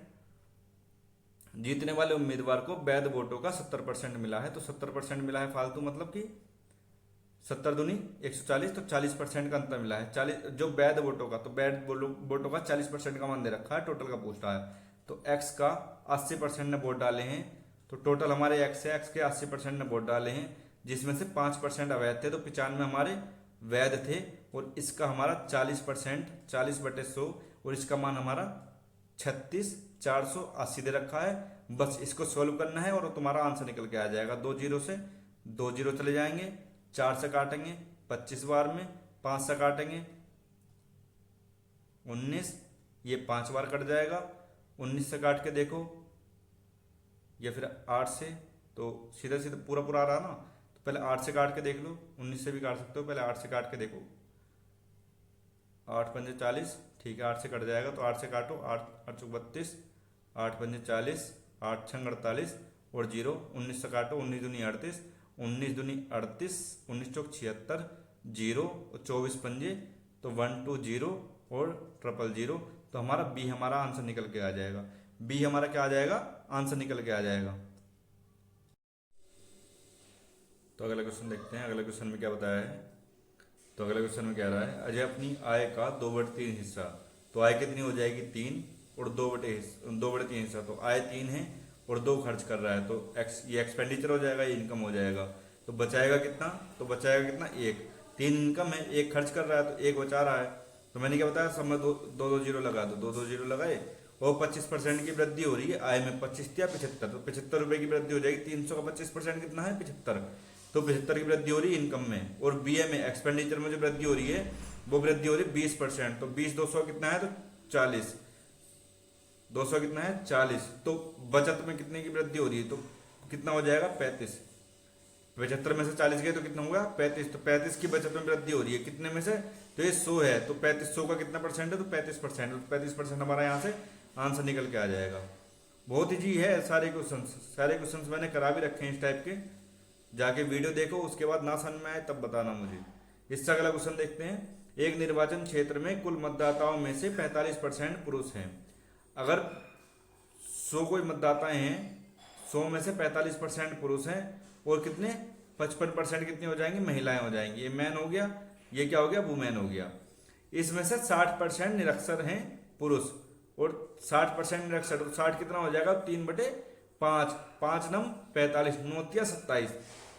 जीतने वाले उम्मीदवार को वैध वोटों का 70% मिला है। तो 70% मिला है फालतू, मतलब कि 70 दूनी 140, तो 40% का अंतर मिला है। 40 जो वैध वोटों का, तो वैध वोटों का 40% का मान दे रखा है, टोटल का पूछ रहा है। तो एक्स का 80% ने वोट डाले हैं, तो टोटल हमारे एक्स है, एक्स के 80% ने वोट डाले हैं, जिसमें से 5% अवैध थे, तो 95 हमारे वैध थे। और इसका हमारा 40%, 40/100, और इसका मान हमारा 36,480 दे रखा है। बस इसको सोल्व करना है और तुम्हारा आंसर निकल के आ जाएगा। 2 जीरो से 2 जीरो चले जाएंगे, 4 से काटेंगे 25 बार में, 5 से काटेंगे 19, ये 5 बार कट जाएगा। 19 से काट के देखो, या फिर 8 से, तो सीधा सीधा पूरा पूरा आ रहा ना, तो पहले 8 से काट के देख लो। 19 से भी काट सकते हो, पहले 8 से काट के देखो। 8 पंजे 40, ठीक है 8 से कट जाएगा, तो 8 से काटो। 8 8 चौक 32, 8 पंजे 40, 8 छंग 48 और 0। 19 से काटो, 19 दूनी 38, 19 दूनी 38, 19 चौक 76, 0 और 24 पंजे, तो 120 और 000। तो हमारा बी हमारा आंसर निकल के आ जाएगा। बी हमारा क्या आ जाएगा, आंसर निकल के आ जाएगा। तो अगला क्वेश्चन देखते हैं। अगले क्वेश्चन में क्या बताया है। तो अगले क्वेश्चन में क्या रहा है, अजय अपनी आय का 2/3 हिस्सा, तो आय कितनी हो जाएगी 3, और 2/3 हिस्सा, तो आय 3 है और 2 खर्च कर रहा है, तो एक्स ये एक्सपेंडिचर हो जाएगा, ये इनकम हो जाएगा। तो बचाएगा कितना, तो बचाएगा कितना 1। 3 इनकम है, 1 खर्च कर रहा है, तो 1 बचा रहा है। तो मैंने क्या बताया, सब में 2-2 जीरो लगा दो, 2-2 जीरो लगाए, और 25% की वृद्धि हो रही है आय में। 25 या 75, तो 75 रुपए की वृद्धि हो जाएगी। 300 का 25% कितना है, 75, तो 75 की वृद्धि हो रही है इनकम में। और बीए में एक्सपेंडिचर में जो वृद्धि हो रही है वो वृद्धि हो रही है 20%, तो 20 200 कितना है, तो 40, 200 कितना है 40। तो बचत में कितने की वृद्धि हो रही है, तो कितना हो जाएगा 35। 75 में से 40 गए तो कितना होगा 35, तो 35 की बचत में वृद्धि हो रही है कितने में से, तो ये 100 है, तो 35 का कितना परसेंट है, तो 35%, तो 35% हमारा यहाँ से आंसर निकल के आ जाएगा। बहुत ईजी है सारे क्वेश्चंस मैंने करा भी रखे हैं इस टाइप के, जाके वीडियो देखो, उसके बाद ना समझ में आए तब बताना मुझे। इससे अगला क्वेश्चन देखते हैं। एक निर्वाचन क्षेत्र में कुल मतदाताओं में से 45% पुरुष हैं। अगर 100 कोई मतदाताएं हैं, 100 में से 45% पुरुष हैं, और कितने 55% कितनी हो जाएंगी, महिलाएं हो जाएंगी। ये मैन हो गया, ये क्या हो गया, वुमेन हो गया। इसमें से 60% निरक्षर हैं पुरुष, और 60% निरक्षर, तो 60 कितना हो जाएगा 3/5, 5 नम 45, 9 27,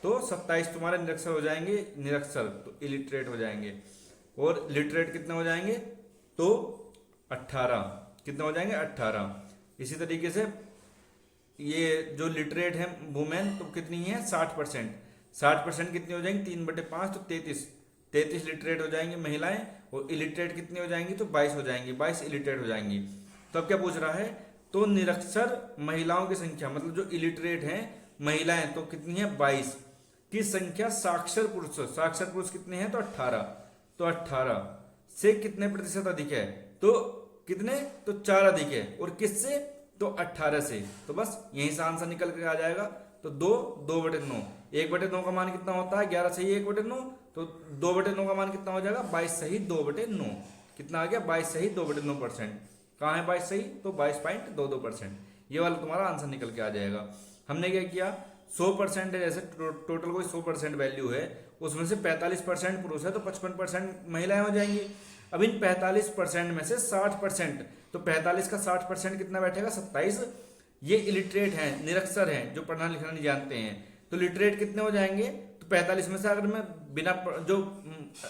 तो 27 तुम्हारे निरक्षर हो जाएंगे, निरक्षर तो इलिटरेट हो जाएंगे। और लिटरेट कितने हो जाएंगे, तो 18 कितने हो जाएंगे, 18। इसी तरीके से ये जो लिटरेट है वुमेन तो कितनी है, 60%। 60% कितनी हो जाएंगी, 3/5 तो 33 लिटरेट हो जाएंगी महिलाएं, और इलिटरेट कितनी हो जाएंगी, तो 22 हो जाएंगी, 22 इलिटरेट हो जाएंगी। तो अब क्या पूछ रहा है, तो निरक्षर महिलाओं की संख्या, मतलब जो इलिटरेट हैं महिलाएं तो कितनी है, 22 की संख्या साक्षर पुरुष कितने हैं, तो 18। तो 18 से कितने प्रतिशत अधिक है, तो कितने, तो 4 अधिक है, और किससे, तो 18 से। तो बस यहीं से आंसर निकल के आ जाएगा। तो 2/9, 1/9 का मान कितना होता है, 11 सही 1/9, तो 2/9 का मान कितना हो जाएगा, 22 सही 2/9। कितना आ गया, 22 सही 2/9%। कहाँ है 22 सही, तो 22.22%। ये वाला तुम्हारा आंसर निकल के आ जाएगा। हमने क्या किया, 100% है, जैसे टोटल कोई 100% वैल्यू है, उसमें से 45% पुरुष है तो 55% महिलाएं हो जाएंगी। अब इन 45% में से 60%, तो 45 का 60% कितना बैठेगा, 27। ये इलिटरेट हैं, निरक्षर हैं, जो पढ़ना लिखना नहीं जानते हैं, तो लिटरेट कितने हो जाएंगे, तो 45 में से अगर मैं बिना जो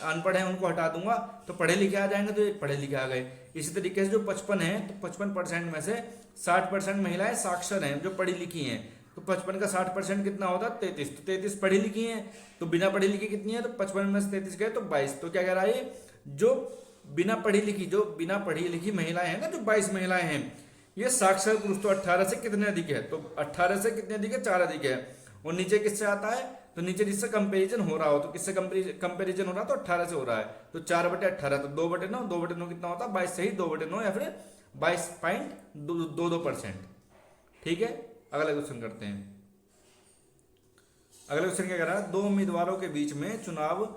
अनपढ़ हैं उनको हटा दूंगा तो पढ़े लिखे आ जाएंगे, तो ये पढ़े लिखे आ गए। इसी तरीके से जो 55 है, तो 55% में से 60% महिलाएं साक्षर हैं, जो पढ़ी लिखी हैं, तो 55 का 60% कितना होता है, 33। तो 33 पढ़ी लिखी हैं, तो बिना पढ़ी लिखी कितनी है, तो 55 में से 33 गए तो 22। तो क्या कह रहा है, जो बिना पढ़ी लिखी महिलाएं हैं ना, जो 22 महिलाएं हैं, ये साक्षर पुरुष तो 18 से कितने अधिक है, तो 18 से कितने अधिक है, 4 अधिक है। और नीचे किससे आता है, तो नीचे जिससे कंपैरिजन हो रहा हो, तो किससे कंपैरिजन हो रहा है, तो 18 से हो रहा है, तो 4/18, तो 2/9 कितना होता है, 22 सही 2/9 या फिर 22.22%। ठीक है, अगला क्वेश्चन करते हैं। अगला क्वेश्चन क्या कह रहा है, 2 उम्मीदवारों के बीच में चुनाव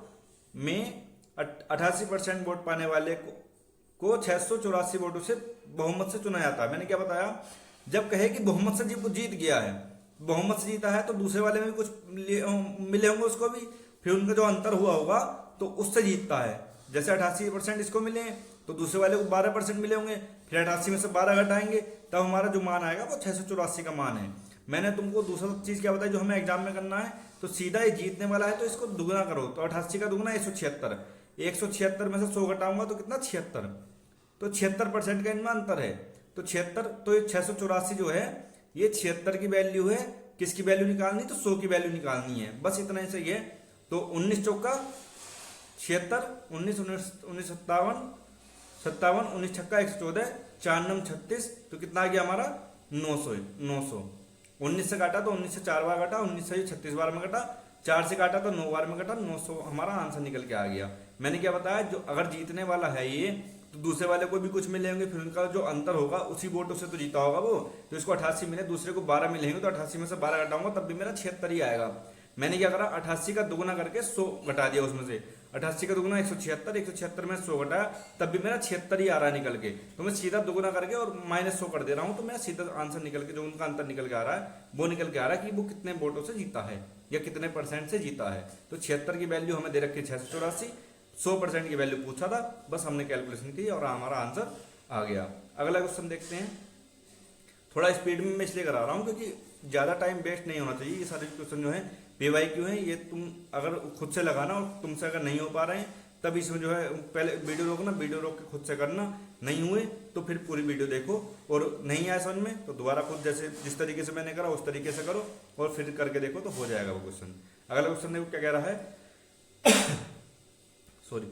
में 88% वोट पाने वाले को 684 वोटों से बहुमत से चुना जाता है। मैंने क्या बताया, जब कहे कि बहुमत से जीत गया है, बहुमत से जीता है, तो दूसरे वाले में भी कुछ मिले होंगे उसको भी, फिर उनका जो अंतर हुआ होगा तो उससे जीतता है। जैसे 88% इसको मिले हैं, तो दूसरे वाले को 12% मिले होंगे, फिर 88 में से 12 घटाएंगे, तब हमारा जो मान आएगा वो 684 का मान है। मैंने तुमको दूसरा चीज क्या बताया, जो हमें एग्जाम में करना है, तो सीधा ये जीतने वाला है तो इसको दुगना करो, तो 88 का दुगना 176। 176 में से 100 घटाऊंगा तो कितना, 76। तो 76% का इनमें अंतर है, तो 76, तो ये 684 जो है, ये 76 की वैल्यू है, किसकी वैल्यू निकालनी, तो 100 की वैल्यू निकालनी है, बस इतना ही सही है। तो 19 चौका 76, 19 57, 19 छक्का 114, 4 9 36, तो कितना आ गया हमारा, 900। 19 से काटा तो 19 से 4 बार काटा, 19 से 36 बार में काटा, 4 से काटा तो 9 बार में काटा, 900 हमारा आंसर निकल के आ गया। मैंने क्या बताया, जो अगर जीतने वाला है ये, तो दूसरे वाले को भी कुछ मिले होंगे, फिर उनका जो अंतर होगा उसी वोटों से तो जीता होगा वो, तो इसको 88 मिले, दूसरे को 12 मिलेंगे, तो 88 में से 12 घटाऊंगा तब भी मेरा 76 ही आएगा। मैंने क्या करा, 88 का दुगुना करके 100 घटा दिया उसमें से, 88 का दुगुना 176, 176 में 100 घटाया, तब भी मेरा 76 ही आ रहा है निकल के। तो मैं सीधा दुगुना करके और -100 कर दे रहा हूँ, तो मेरा सीधा आंसर निकल के, जो उनका अंतर निकल के आ रहा है, वो निकल के आ रहा है कि वो कितने वोटों से जीता है या कितने % से जीता है। तो 76 की वैल्यू हमें दे रखी है 684, 100% की वैल्यू पूछा था, बस हमने कैलकुलेशन की और हमारा आंसर आ गया। अगला क्वेश्चन देखते हैं। थोड़ा स्पीड में मैं इसलिए करा रहा हूँ क्योंकि ज़्यादा टाइम वेस्ट नहीं होना चाहिए। ये सारे क्वेश्चन जो है PYQ है, ये तुम अगर खुद से लगाना और तुमसे अगर नहीं हो पा रहे हैं तब इसमें जो है पहले वीडियो रोकना, वीडियो रोक के खुद से करना, नहीं हुए तो फिर पूरी वीडियो देखो, और नहीं आया समझ में तो दोबारा खुद जैसे जिस तरीके से मैंने करा उस तरीके से करो और फिर करके देखो तो हो जाएगा वो क्वेश्चन। अगला क्वेश्चन देखो क्या कह रहा है सॉरी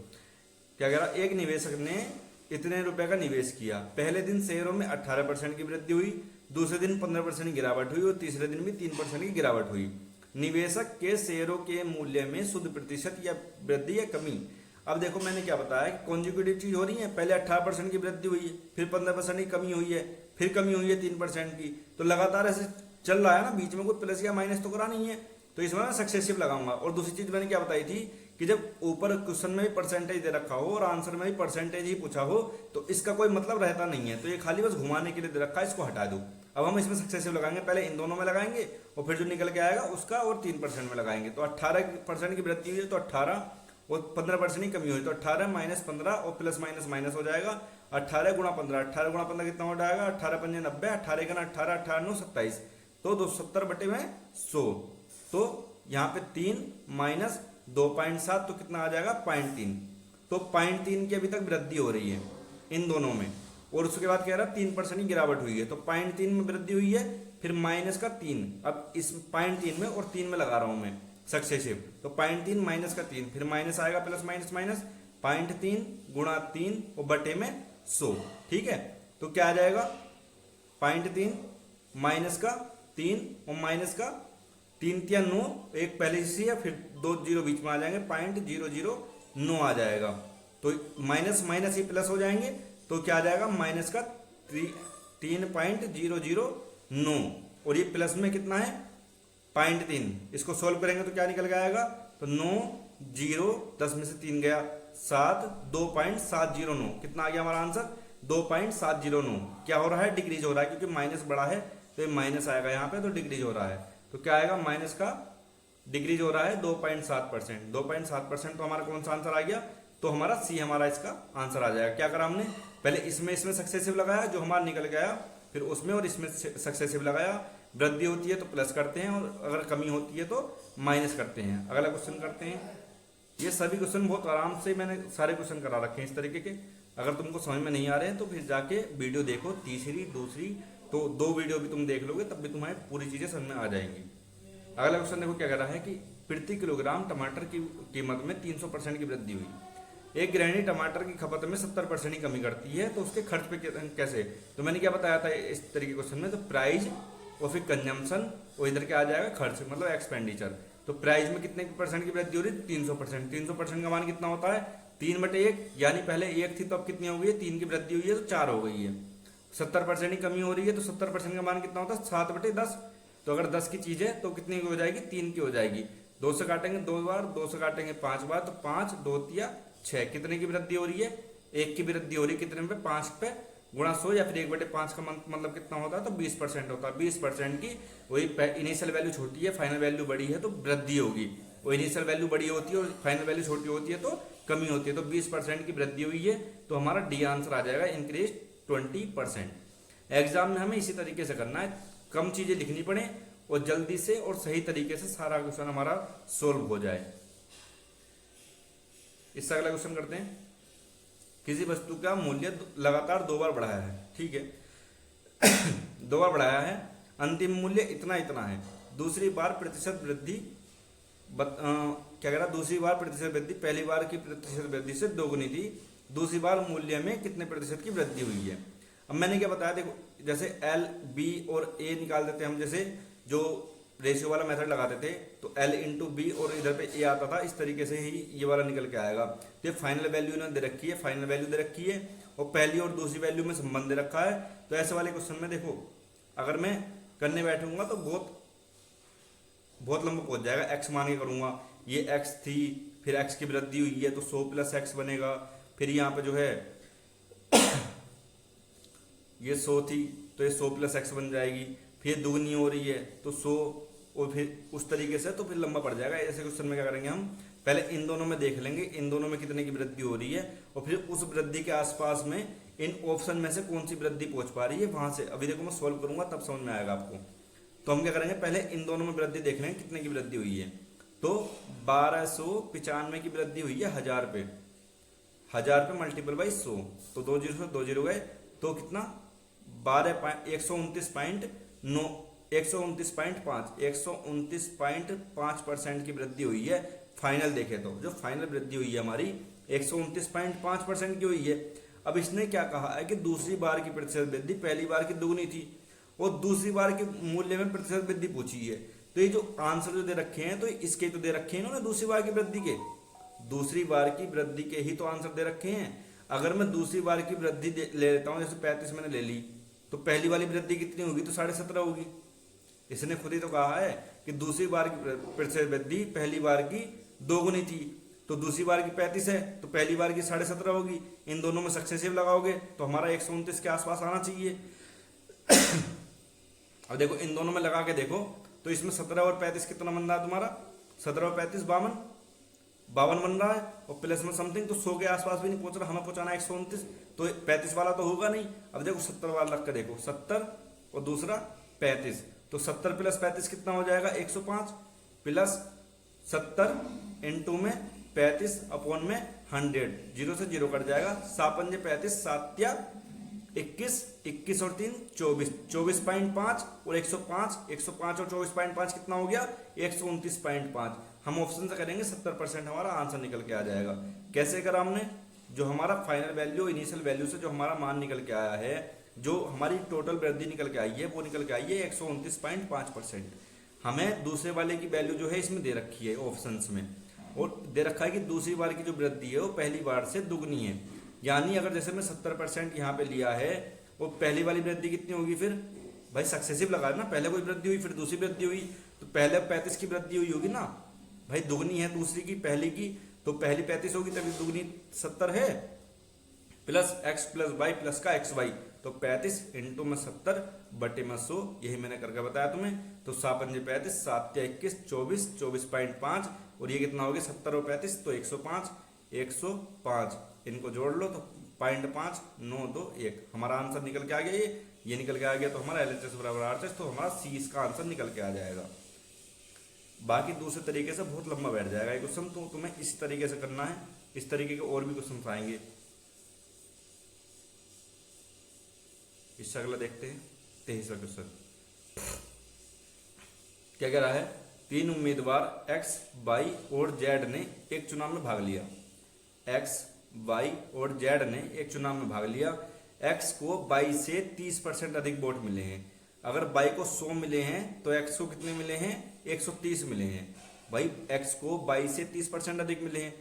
क्या कह रहा, एक निवेशक ने इतने रुपए का निवेश किया, पहले दिन शेयरों में 18% की वृद्धि हुई, दूसरे दिन 15% की गिरावट हुई और तीसरे दिन भी 3% की गिरावट हुई। निवेशक के शेयरों के मूल्य में शुद्ध प्रतिशत या वृद्धि या कमी। अब देखो मैंने क्या बताया कि कॉन्जिक्यूटिव चीज हो रही है, पहले 18% की वृद्धि हुई है, फिर 15% की कमी हुई है, फिर कमी हुई है 3% की, तो लगातार ऐसे चल रहा है ना, बीच में कुछ प्लस या माइनस तो करा नहीं है, तो इसमें मैं सक्सेसिव लगाऊंगा। और दूसरी चीज मैंने क्या बताई थी कि जब ऊपर क्वेश्चन में भी परसेंटेज दे रखा हो और आंसर में भी परसेंटेज ही पूछा हो तो इसका कोई मतलब रहता नहीं है, तो ये खाली बस घुमाने के लिए दे रखा है, इसको हटा दो। अब हम इसमें सक्सेसिव लगाएंगे, पहले इन दोनों में लगाएंगे और फिर जो निकल के आएगा उसका और 3% में लगाएंगे। तो 18% की वृद्धि हुई है तो 18 और 15% की कमी हुई तो 18 - 15 और प्लस माइनस माइनस हो जाएगा 18 × 15। 18 × 15 कितना हो जाएगा, 18 × 5 90, 18 × 18, 18 × 9 27, तो 270/100। तो यहाँ पे 3 - 2.7 तो कितना आ जाएगा 0.3। तो 0.3 की अभी तक वृद्धि हो रही है इन दोनों में, और उसके बाद कह रहा है 3% की गिरावट हुई है, तो 0.3 में वृद्धि हुई है, फिर माइनस का 3, अब इस 0.3 में और 3 में लगा रहा हूं मैं सक्सेसिव, तो 0.3 माइनस का 3, फिर माइनस आएगा, प्लस माइनस माइनस, 0.3 गुणा 3 और बटे में 100, ठीक है। तो क्या आ जाएगा 0.3 माइनस का 3 और माइनस का 3 या 9, एक पहले से है, फिर 2 जीरो बीच में आ जाएंगे, 0.009 आ जाएगा। तो माइनस माइनस ये प्लस हो जाएंगे, तो क्या आ जाएगा माइनस का 3.009, और ये प्लस में कितना है 0.3, इसको सोल्व करेंगे तो क्या निकल के आएगा, तो 9 0 10 में से 3 गया 7, 2.709, कितना आ गया हमारा आंसर 2.709। क्या हो रहा है, डिक्रीज हो रहा है, क्योंकि माइनस बड़ा है तो ये माइनस आएगा यहाँ पे, तो डिक्रीज हो रहा है, तो क्या आएगा माइनस का डिक्रीज हो रहा है 2.7%। 2.7% तो हमारा कौन सा आंसर आ गया, तो हमारा सी हमारा इसका आंसर आ जाएगा। क्या करा हमने, पहले इसमें सक्सेसिव लगाया जो हमारा निकल गया, फिर उसमें और इसमें सक्सेसिव लगाया, वृद्धि होती है तो प्लस करते हैं, और अगर कमी होती है तो माइनस करते हैं। अगला क्वेश्चन करते हैं। ये सभी क्वेश्चन बहुत आराम से मैंने सारे क्वेश्चन करा रखे हैं इस तरीके के। अगर तुमको समझ में नहीं आ रहे हैं तो फिर जाके वीडियो देखो, तीसरी दूसरी, तो 2 वीडियो भी तुम देख लोगे, तब भी तुम्हें पूरी चीजें समझ में आ जाएंगी। अगला क्वेश्चन देखो क्या कह रहा है कि प्रति किलोग्राम टमाटर की कीमत में 300% की वृद्धि हुई। एक गृहिणी टमाटर की खपत में 70% की कमी करती है, तो उसके खर्च पे कैसे। तो मैंने क्या बताया था इस तरीके क्वेश्चन में, तो प्राइस और फिर कंजम्पशन, और इधर क्या आ जाएगा खर्च, मतलब एक्सपेंडिचर। तो प्राइस में कितने % की वृद्धि हो रही है, 300%। 300% का मान कितना होता है 3/1, यानी पहले 1 थी तो अब कितनी हो गई है, 3 की वृद्धि हुई है तो 4 हो गई है। 70% की कमी हो रही है, तो 70% का मान कितना होता है 7/10। तो अगर 10 की चीज है तो कितनी की हो जाएगी, 3 की हो जाएगी। 2 से काटेंगे 2 बार, 2 से काटेंगे 5 बार, तो 5 2 तिया 6, कितने की वृद्धि हो रही है, 1 की वृद्धि हो रही है, कितने पे 5 पे गुणा 100, या फिर 1/5 का मतलब कितना होता है, तो 20% होता है। 20% की वही इनिशियल वैल्यू छोटी है, फाइनल वैल्यू बड़ी है, तो वृद्धि होगी। वो इनिशियल वैल्यू बड़ी होती है और फाइनल वैल्यू छोटी होती है तो कमी होती है, तो 20% की वृद्धि हुई है, तो हमारा डी आंसर आ जाएगा इंक्रीज 20%। एग्जाम में हमें इसी तरीके से करना है, कम चीजें लिखनी पड़े और जल्दी से और सही तरीके से सारा क्वेश्चन हमारा सोल्व हो जाए। इससे अगला क्वेश्चन करते हैं। किसी वस्तु का मूल्य लगातार 2 बार बढ़ाया है, ठीक है 2 बार बढ़ाया है, अंतिम मूल्य इतना इतना है, दूसरी बार प्रतिशत वृद्धि क्या कह रहा, दूसरी बार प्रतिशत वृद्धि पहली बार की प्रतिशत वृद्धि से 2 गुनी थी, दूसरी बार मूल्य में कितने प्रतिशत की वृद्धि हुई है। अब मैंने क्या बताया, देखो जैसे एल बी और ए निकाल देते हम, जैसे जो रेशियो वाला मेथड लगाते थे तो L इंटू बी और इधर पे A आता था, इस तरीके से ही ये वाला निकल के आएगा। तो ये फाइनल वैल्यू इन्होंने दे रखी है, फाइनल वैल्यू दे रखी है और पहली और दूसरी वैल्यू में संबंध दे रखा है। तो ऐसे वाले क्वेश्चन में देखो अगर मैं करने बैठूंगा तो बहुत लंबा पहुंच जाएगा। x मान के करूंगा, ये x थी, फिर x की वृद्धि हुई है तो 100 प्लस x बनेगा, फिर यहाँ पे जो है ये 100 थी तो ये 100 प्लस x बन जाएगी, फिर दुगनी हो रही है तो 100, और फिर उस तरीके से तो फिर लंबा पड़ जाएगा। ऐसे क्वेश्चन में क्या करेंगे हम, पहले इन दोनों में देख लेंगे इन दोनों में कितने की वृद्धि हो रही है, और फिर उस वृद्धि के आसपास में इन ऑप्शन में से कौन सी वृद्धि पहुंच पा रही है वहां से। अभी देखो मैं सोल्व करूंगा तब समझ में आएगा आपको। तो हम क्या करेंगे, पहले इन दोनों में वृद्धि देख लेंगे कितने की वृद्धि हुई है। तो 1295 की वृद्धि हुई है 1000 पे, 1000 पे मल्टीपल बाई 100, तो 2 जीरो से 2 जीरो गए, तो कितना 129.5% की वृद्धि हुई है। फाइनल देखे तो जो फाइनल वृद्धि हुई है हमारी 129.5% की हुई है। अब इसने क्या कहा है कि दूसरी बार की प्रतिशत वृद्धि पहली बार की दुगनी थी और दूसरी बार के मूल्य में प्रतिशत वृद्धि पूछी है। तो ये जो आंसर जो दे रखे हैं तो इसके तो दे रखे हैं इन्होंने दूसरी बार की वृद्धि के, दूसरी बार की वृद्धि के ही तो आंसर दे रखे हैं। अगर मैं दूसरी बार की वृद्धि ले लेता हूं, जैसे 35 मैंने ले ली, तो पहली वाली वृद्धि कितनी होगी, तो 17.5 होगी। इसने खुद ही तो कहा है कि दूसरी बार की प्रतिशत वृद्धि पहली बार की 2 गुनी थी, तो दूसरी बार की 35 है तो पहली बार की 17.5 होगी। इन दोनों में सक्सेसिव लगाओगे तो हमारा 129 के आसपास आना चाहिए। अब देखो इन दोनों में लगा के देखो तो इसमें 17 और 35 कितना बन रहा है तुम्हारा, 17 और 35 52 बन रहा है, और प्लस में समथिंग, तो 100 के आसपास भी नहीं पहुंच रहा, हमें पहुंचाना 129, तो 35 वाला तो होगा नहीं। अब देखो 70 वाला रख के देखो, 70 और दूसरा 35, तो 70 प्लस 35 कितना हो जाएगा 105, प्लस 70 इंटू में 35 अपॉन में 100, 0 से 0 कट जाएगा। 7 35, 7 21, 21 और 3 24, 24.5 और 105, 105 और 24.5 कितना हो गया 129.5। हम ऑप्शन से करेंगे 70% हमारा आंसर निकल के आ जाएगा। कैसे करा हमने, जो हमारा फाइनल वैल्यू इनिशियल वैल्यू से जो हमारा मान निकल के आया है, जो हमारी टोटल वृद्धि निकल के आई है वो निकल के आई है 129.5%। हमें दूसरे वाले की वैल्यू जो है इसमें दे रखी है ऑप्शंस में, और दे रखा है कि दूसरी बार की जो वृद्धि है वो पहली बार से दुगनी है। यानी अगर जैसे मैं 70% यहाँ पे लिया है, वो पहली वाली वृद्धि कितनी होगी, फिर भाई सक्सेसिव लगा ना, पहले कोई वृद्धि हुई फिर दूसरी वृद्धि हुई, तो पहले 35 की वृद्धि हुई होगी ना भाई, दुगनी है दूसरी की पहली की, तो पहली 35 होगी तभी दुगनी 70 है, plus x plus y plus का एक्स वाई, तो 35 इंटू में 70 बटे में 100, यही मैंने करके बताया तुम्हें। तो 7 पंजे 35, 7 21, 24, 24.5 और ये कितना हो गया 70 और 35 तो 105, 105 इनको जोड़ लो तो 0.591 हमारा आंसर निकल के आ गया। ये निकल के आ गया तो हमारा LHS बराबर RHS, तो हमारा C इसका आंसर निकल के आ जाएगा। बाकी दूसरे तरीके से बहुत लंबा बैठ जाएगा ये क्वेश्चन, तो तुम्हें इस तरीके से करना है। इस तरीके के और भी क्वेश्चन आएंगे, इससे अगला देखते हैं 23वां क्वेश्चन। क्या कह रहा है, 3 उम्मीदवार x, y और z ने एक चुनाव में भाग लिया। x, y और z ने एक चुनाव में भाग लिया। x को y से 30% अधिक वोट मिले हैं। अगर y को 100 मिले हैं तो x को कितने मिले हैं 130 मिले हैं। भाई x को y से 30% अधिक मिले हैं,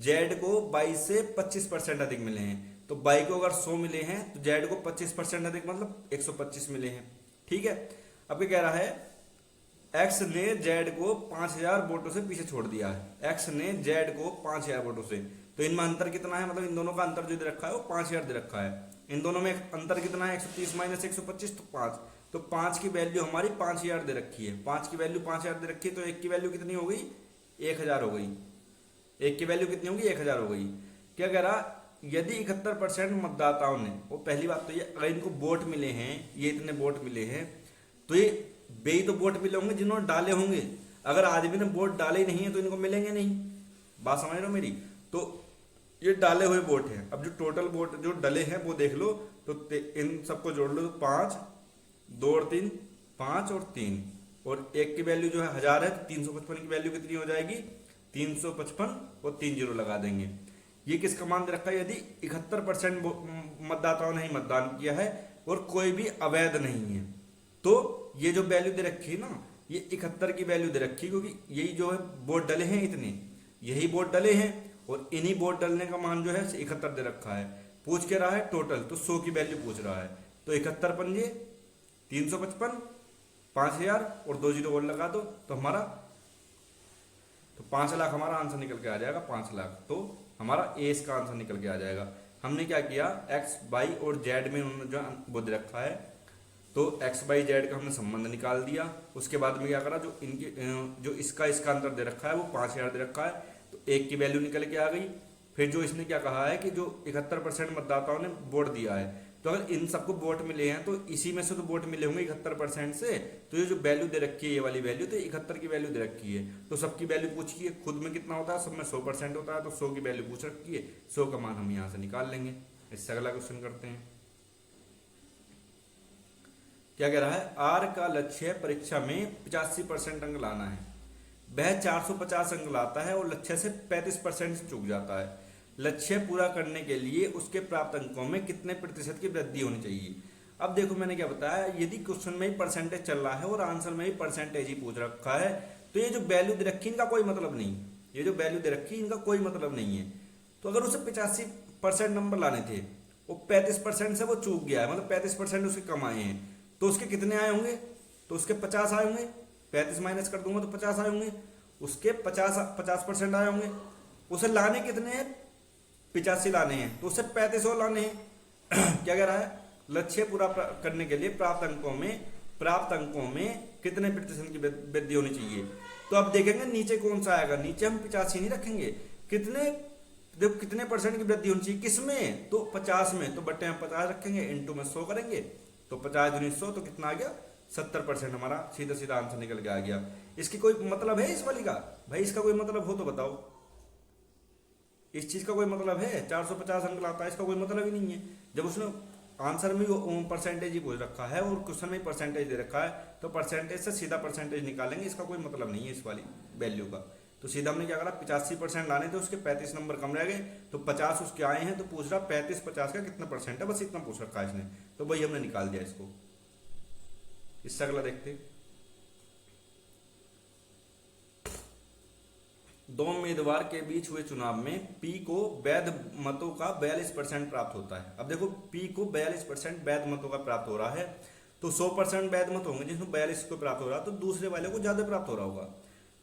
z को y से 25% अधिक मिले हैं, तो y को अगर 100 मिले हैं तो z को 25% अधिक मतलब 125 मिले हैं। ठीक है, अब क्या कह रहा है, x ने z को 5000 वोटों से पीछे छोड़ दिया है। x ने z को 5000 वोटों से, तो इनमें अंतर कितना है, मतलब इन दोनों का अंतर जो दे रखा है वो 5000 दे रखा है। इन दोनों में अंतर कितना है 130 माइनस 125 तो 5, तो 5 की वैल्यू हमारी 5000 दे रखी है। 5 की वैल्यू 5000 दे रखी है, तो 1 की वैल्यू कितनी हो गई 1000 हो गई। 1 की वैल्यू कितनी होगी 1000 हो गई। क्या कह रहा, यदि 71% मतदाताओं ने, वो पहली बात तो ये, अगर इनको वोट मिले हैं, ये इतने वोट मिले हैं, तो ये बेही तो वोट मिले होंगे जिन्होंने डाले होंगे। अगर आदमी ने वोट डाले नहीं है तो इनको मिलेंगे नहीं। बात समझ रहे हो मेरी, तो ये डाले हुए वोट हैं। अब जो टोटल वोट जो डले हैं वो देख लो, तो इन सबको जोड़ लो तो 5, 2 और 3, 5 और 3, और 1 की वैल्यू जो है 1000 है, तो 355 की वैल्यू कितनी हो जाएगी 355 और 3 जीरो लगा देंगे। ये किसका मान दे रखा है, यदि 71% मतदाताओं ने ही मतदान किया है और कोई भी अवैध नहीं है, तो ये जो वैल्यू दे रखी है ना, ये 71 की वैल्यू दे रखी है, क्योंकि यही जो है वोट डले हैं इतने, यही वोट डले हैं, और इन्हीं वोट डलने का मान जो है 71 दे रखा है। पूछ के रहा है टोटल, तो 100 की वैल्यू पूछ रहा है, तो 71 पंजे 355, 5000 और 2 जीरो और लगा दो, तो हमारा तो 5 लाख हमारा आंसर निकल के आ जाएगा। 5 लाख, तो हमारा ए इसका आंसर निकल के आ जाएगा। हमने क्या किया, एक्स वाई और जेड में उन्होंने जो वो दे रखा है, तो एक्स वाई जेड का हमने संबंध निकाल दिया। उसके बाद में क्या करा, जो इनकी जो इसका अंतर दे रखा है वो 5000 दे रखा है, तो 1 की वैल्यू निकल के आ गई। फिर जो इसने क्या कहा है कि जो 71% मतदाताओं ने वोट दिया है, तो अगर इन सबको वोट मिले हैं तो इसी में से तो वोट मिले होंगे 71% से, तो ये जो वैल्यू दे रखी है ये वाली वैल्यू, तो 71 की वैल्यू दे रखी है, तो सबकी वैल्यू पूछी है। खुद में कितना होता है, सब में 100% होता है, तो 100 की वैल्यू पूछ रखी है, 100 का मान हम यहाँ से निकाल लेंगे। इससे अगला क्वेश्चन करते हैं। क्या कह रहा है, आर का लक्ष्य परीक्षा में 85% अंक लाना है। वह 450 अंक लाता है और लक्ष्य से 35% से चूक जाता है। लक्ष्य पूरा करने के लिए उसके प्राप्त अंकों में कितने प्रतिशत की वृद्धि होनी चाहिए। अब देखो मैंने क्या बताया, यदि क्वेश्चन में ही परसेंटेज चल रहा है और आंसर में ही परसेंटेज ही पूछ रखा है, तो ये जो वैल्यू दे रखी इनका कोई मतलब नहीं, ये जो वैल्यू दे रखी इनका कोई मतलब नहीं है। तो अगर उसे 85% नंबर लाने थे, वो 35% से वो चूक गया है, मतलब 35% उसके कम आए हैं, तो उसके कितने आए होंगे, तो उसके 50 आए होंगे। 35 माइनस कर दूंगा तो 50 आए होंगे, उसके 50% आए होंगे। उसे लाने कितने हैं, 85 लाने हैं, तो उससे 35 और लाने हैं। क्या कह रहा है, लक्ष्य पूरा करने के लिए प्राप्त अंकों में कितने प्रतिशत की वृद्धि होनी चाहिए। तो अब देखेंगे नीचे कौन सा आएगा, नीचे हम 85 नहीं रखेंगे, कितने परसेंट की वृद्धि होनी चाहिए, किसमें, तो 50 में, तो बट्टे हम 50 रखेंगे, इंटू में 100 करेंगे, तो 50 दूनी 100, तो कितना आ गया 70% हमारा सीधा सीधा आंसर निकल के आ गया। इसकी कोई मतलब है इस वाली का, भाई इसका कोई मतलब हो तो बताओ। इस चीज का कोई मतलब है? 450 अंक लाता है, इसका कोई मतलब ही नहीं है। जब उसने आंसर में परसेंटेज ही पूछ रखा है और क्वेश्चन में परसेंटेज दे रखा है, तो परसेंटेज से सीधा परसेंटेज निकालेंगे, इसका कोई मतलब नहीं है इस वाली वैल्यू का। तो सीधा हमने क्या करा, 85% लाने थे, उसके 35 नंबर कम रह गए, तो 50 उसके आए हैं, तो पूछ रहा 35-50 का कितना परसेंट है, बस इतना पूछ रखा है इसने, तो वही हमने निकाल दिया इसको। इससे अगला देखते, दो उम्मीदवार के बीच हुए चुनाव में पी को वैध मतों का 42% प्राप्त होता है। अब देखो पी को 42% वैध मतों का प्राप्त हो रहा है, तो 100% वैध मत होंगे जिसमें 42 को प्राप्त हो रहा, तो दूसरे वाले को ज्यादा प्राप्त हो रहा होगा।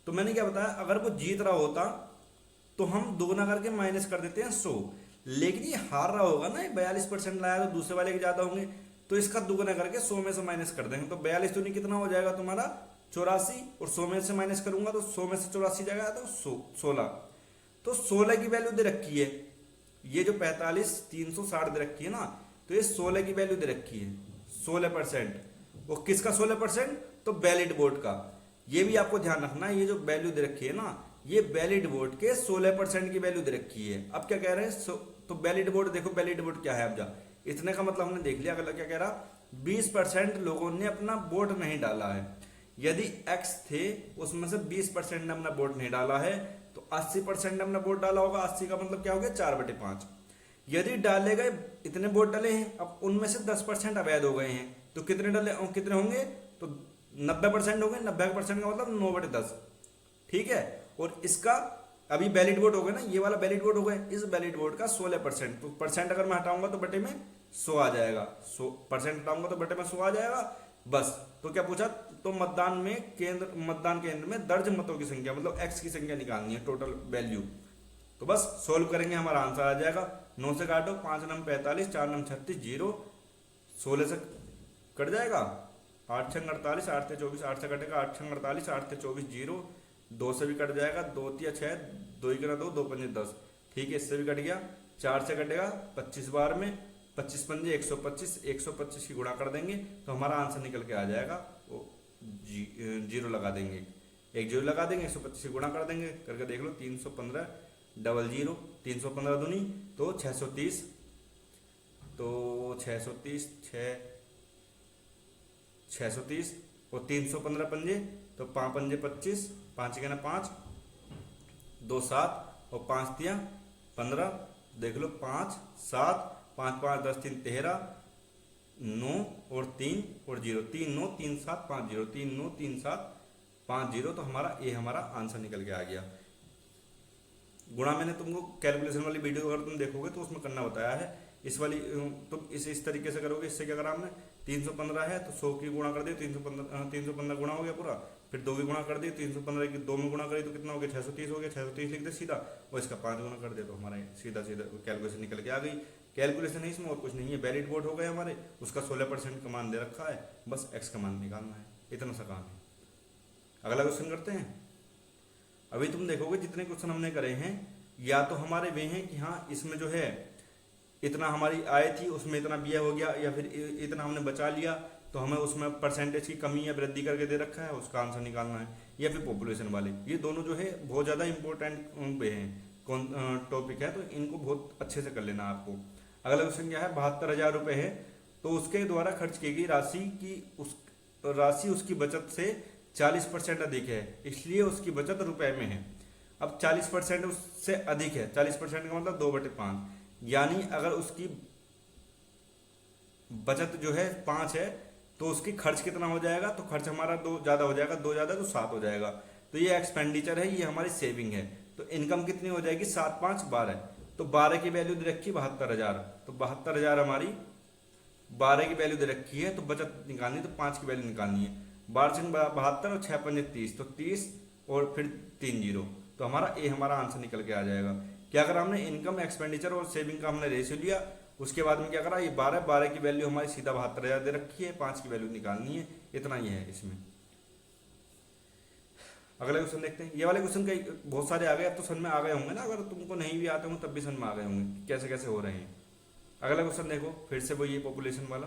तो मैंने क्या बताया, अगर वो जीत रहा होता तो हम दोगुना करके माइनस कर देते हैं 100, लेकिन ये हार रहा होगा ना, 42% लाया तो दूसरे वाले के ज्यादा होंगे, तो इसका दुगुना करके 100 में से माइनस कर देंगे, तो 42 तो नहीं, कितना हो जाएगा तुम्हारा 84, और 100 में से माइनस करूंगा तो 100 में से 84 जाएगा तो 16, तो 16 की वैल्यू दे रखी है। ये जो 45 360 दे रखी है ना, तो ये 16 की वैल्यू दे रखी है, 16%। वो किसका 16%? तो वैलिड वोट का। ये भी आपको ध्यान रखना है, ये जो वैल्यू दे रखी है ना, ये वैलिड वोट के 16% की वैल्यू दे रखी है। अब क्या कह रहे हैं, तो वैलिड वोट देखो, वैलिड वोट क्या है, अब जा इतने का मतलब हमने देख लिया। अगला क्या कह रहा, 20% लोगों ने अपना वोट नहीं डाला है। यदि x थे, उसमें से 20% ने अपना वोट नहीं डाला है, तो 80% ने अपना वोट डाला होगा। 80 का मतलब क्या हो गया, 4/5। यदि डाले गए, इतने वोट डाले हैं, अब उनमें से 10% अवैध हो गए हैं, तो कितने डाले, कितने होंगे, तो 90% हो गए। 90% का मतलब 9/10, ठीक है। और इसका अभी वैलिड वोट हो गए ना, ये वाला वैलिड वोट हो गए, इस वैलिड वोट का 16%, तो परसेंट अगर मैं हटाऊंगा तो बटे में 100 आ जाएगा, 100% हटाऊंगा तो बटे में 100 आ जाएगा बस। तो क्या पूछा, तो मतदान केंद्र में दर्ज मतों की संख्या, मतलब x की संख्या निकालनी है, टोटल वैल्यू। तो बस सोल्व करेंगे, हमारा आंसर आ जाएगा। 9 से काटो, 5 नम 45, 4 नम 36, 0, 16 से कट जाएगा, 8 6 48, 8 से 24, 8 से कटेगा, 8 6 48, 8 से 24, 0, 2 से भी कट जाएगा, 2 3 6, 2 ही 2, 2 5 10, ठीक है, इससे भी कट गया। 4 से कटेगा 25 बार में, 25 पंजे 125, 125 की गुणा कर देंगे तो हमारा आंसर निकल के आ जाएगा। वो जीरो लगा देंगे, एक जीरो लगा देंगे, 125 की गुणा कर देंगे, करके देख लो, 315 डबल 0, 315 दूनी तो 630, तो 630 630 और 315 पंजे, तो 5 पंजे 25, 5 के ना 5, 2 7 और 5 तिया 15, देख लो 5 7, 5 5 10 3 13, 9 और 3 और 0, 3 9 3 7 5 0, 3 9 3 7 5 0, तो हमारा ये हमारा आंसर निकल के आ गया। गुणा मैंने तुमको कैलकुलेशन वाली वीडियो अगर तुम देखोगे तो उसमें करना बताया है। इस वाली तुम इस तरीके से करोगे। इससे क्या करा हमने, 315 है तो 100 की गुणा कर दिया, 315 गुणा हो गया पूरा, फिर 2 की गुणा कर दी, 315 की 2 में गुणा करी तो कितना हो गया, 630 हो गया, 630 लिख दे सीधा, और इसका 5 गुणा कर दे तो हमारा सीधा सीधा कैलकुलेशन निकल के आ गई। कैलकुलेशन है इसमें और कुछ नहीं है, वैलिड वोट हो गए हमारे, उसका 16% का मान दे रखा है, बस x का मान निकालना है, इतना सा काम है। अगला क्वेश्चन करते हैं। अभी तुम देखोगे जितने क्वेश्चन हमने करे हैं, या तो हमारे वे हैं कि हाँ इसमें जो है इतना हमारी आय थी, उसमें इतना व्यय हो गया, या फिर इतना हमने बचा लिया, तो हमें उसमें परसेंटेज की कमी या वृद्धि करके दे रखा है, उसका आंसर निकालना है, या फिर पॉपुलेशन वाले। ये दोनों जो है बहुत ज़्यादा इंपॉर्टेंट वे हैं, कौन टॉपिक है, तो इनको बहुत अच्छे से कर लेना आपको। अगला क्वेश्चन क्या है, 72,000 रुपये है, तो उसके द्वारा खर्च की गई राशि उसकी बचत से 40% अधिक है, इसलिए उसकी बचत रुपए में है। अब 40% उससे अधिक है, 40% का मतलब 2/5, यानी अगर उसकी बचत जो है 5 है तो उसकी खर्च कितना हो जाएगा, तो खर्च हमारा 2 ज़्यादा हो जाएगा, 2 ज़्यादा तो 7 हो जाएगा। तो ये एक्सपेंडिचर है, ये हमारी सेविंग है। तो इनकम कितनी हो जाएगी, 7 5 12, तो 12 की वैल्यू दे रखी 72,000, तो 72,000 हमारी 12 की वैल्यू दे रखी है, तो बचत निकालनी है तो 5 की वैल्यू निकालनी है। 12 से 72 और 6 5 30, तो 30 और फिर 3 0, तो हमारा ए हमारा आंसर निकल के आ जाएगा। क्या करा हमने, इनकम एक्सपेंडिचर और सेविंग का हमने रेशियो लिया, उसके बाद में क्या करा, ये 12 की वैल्यू हमारी सीधा 72,000 दे रखी है, 5 की वैल्यू निकालनी है, इतना ही है इसमें। अगला क्वेश्चन देखते हैं। ये वाले क्वेश्चन कई बहुत सारे आ गए, अब तो समझ में आ गए होंगे ना, अगर तुमको नहीं भी आते होंगे तब भी समझ में आ गए होंगे कैसे कैसे हो रहे हैं। अगला क्वेश्चन देखो, फिर से वो ये पॉपुलेशन वाला,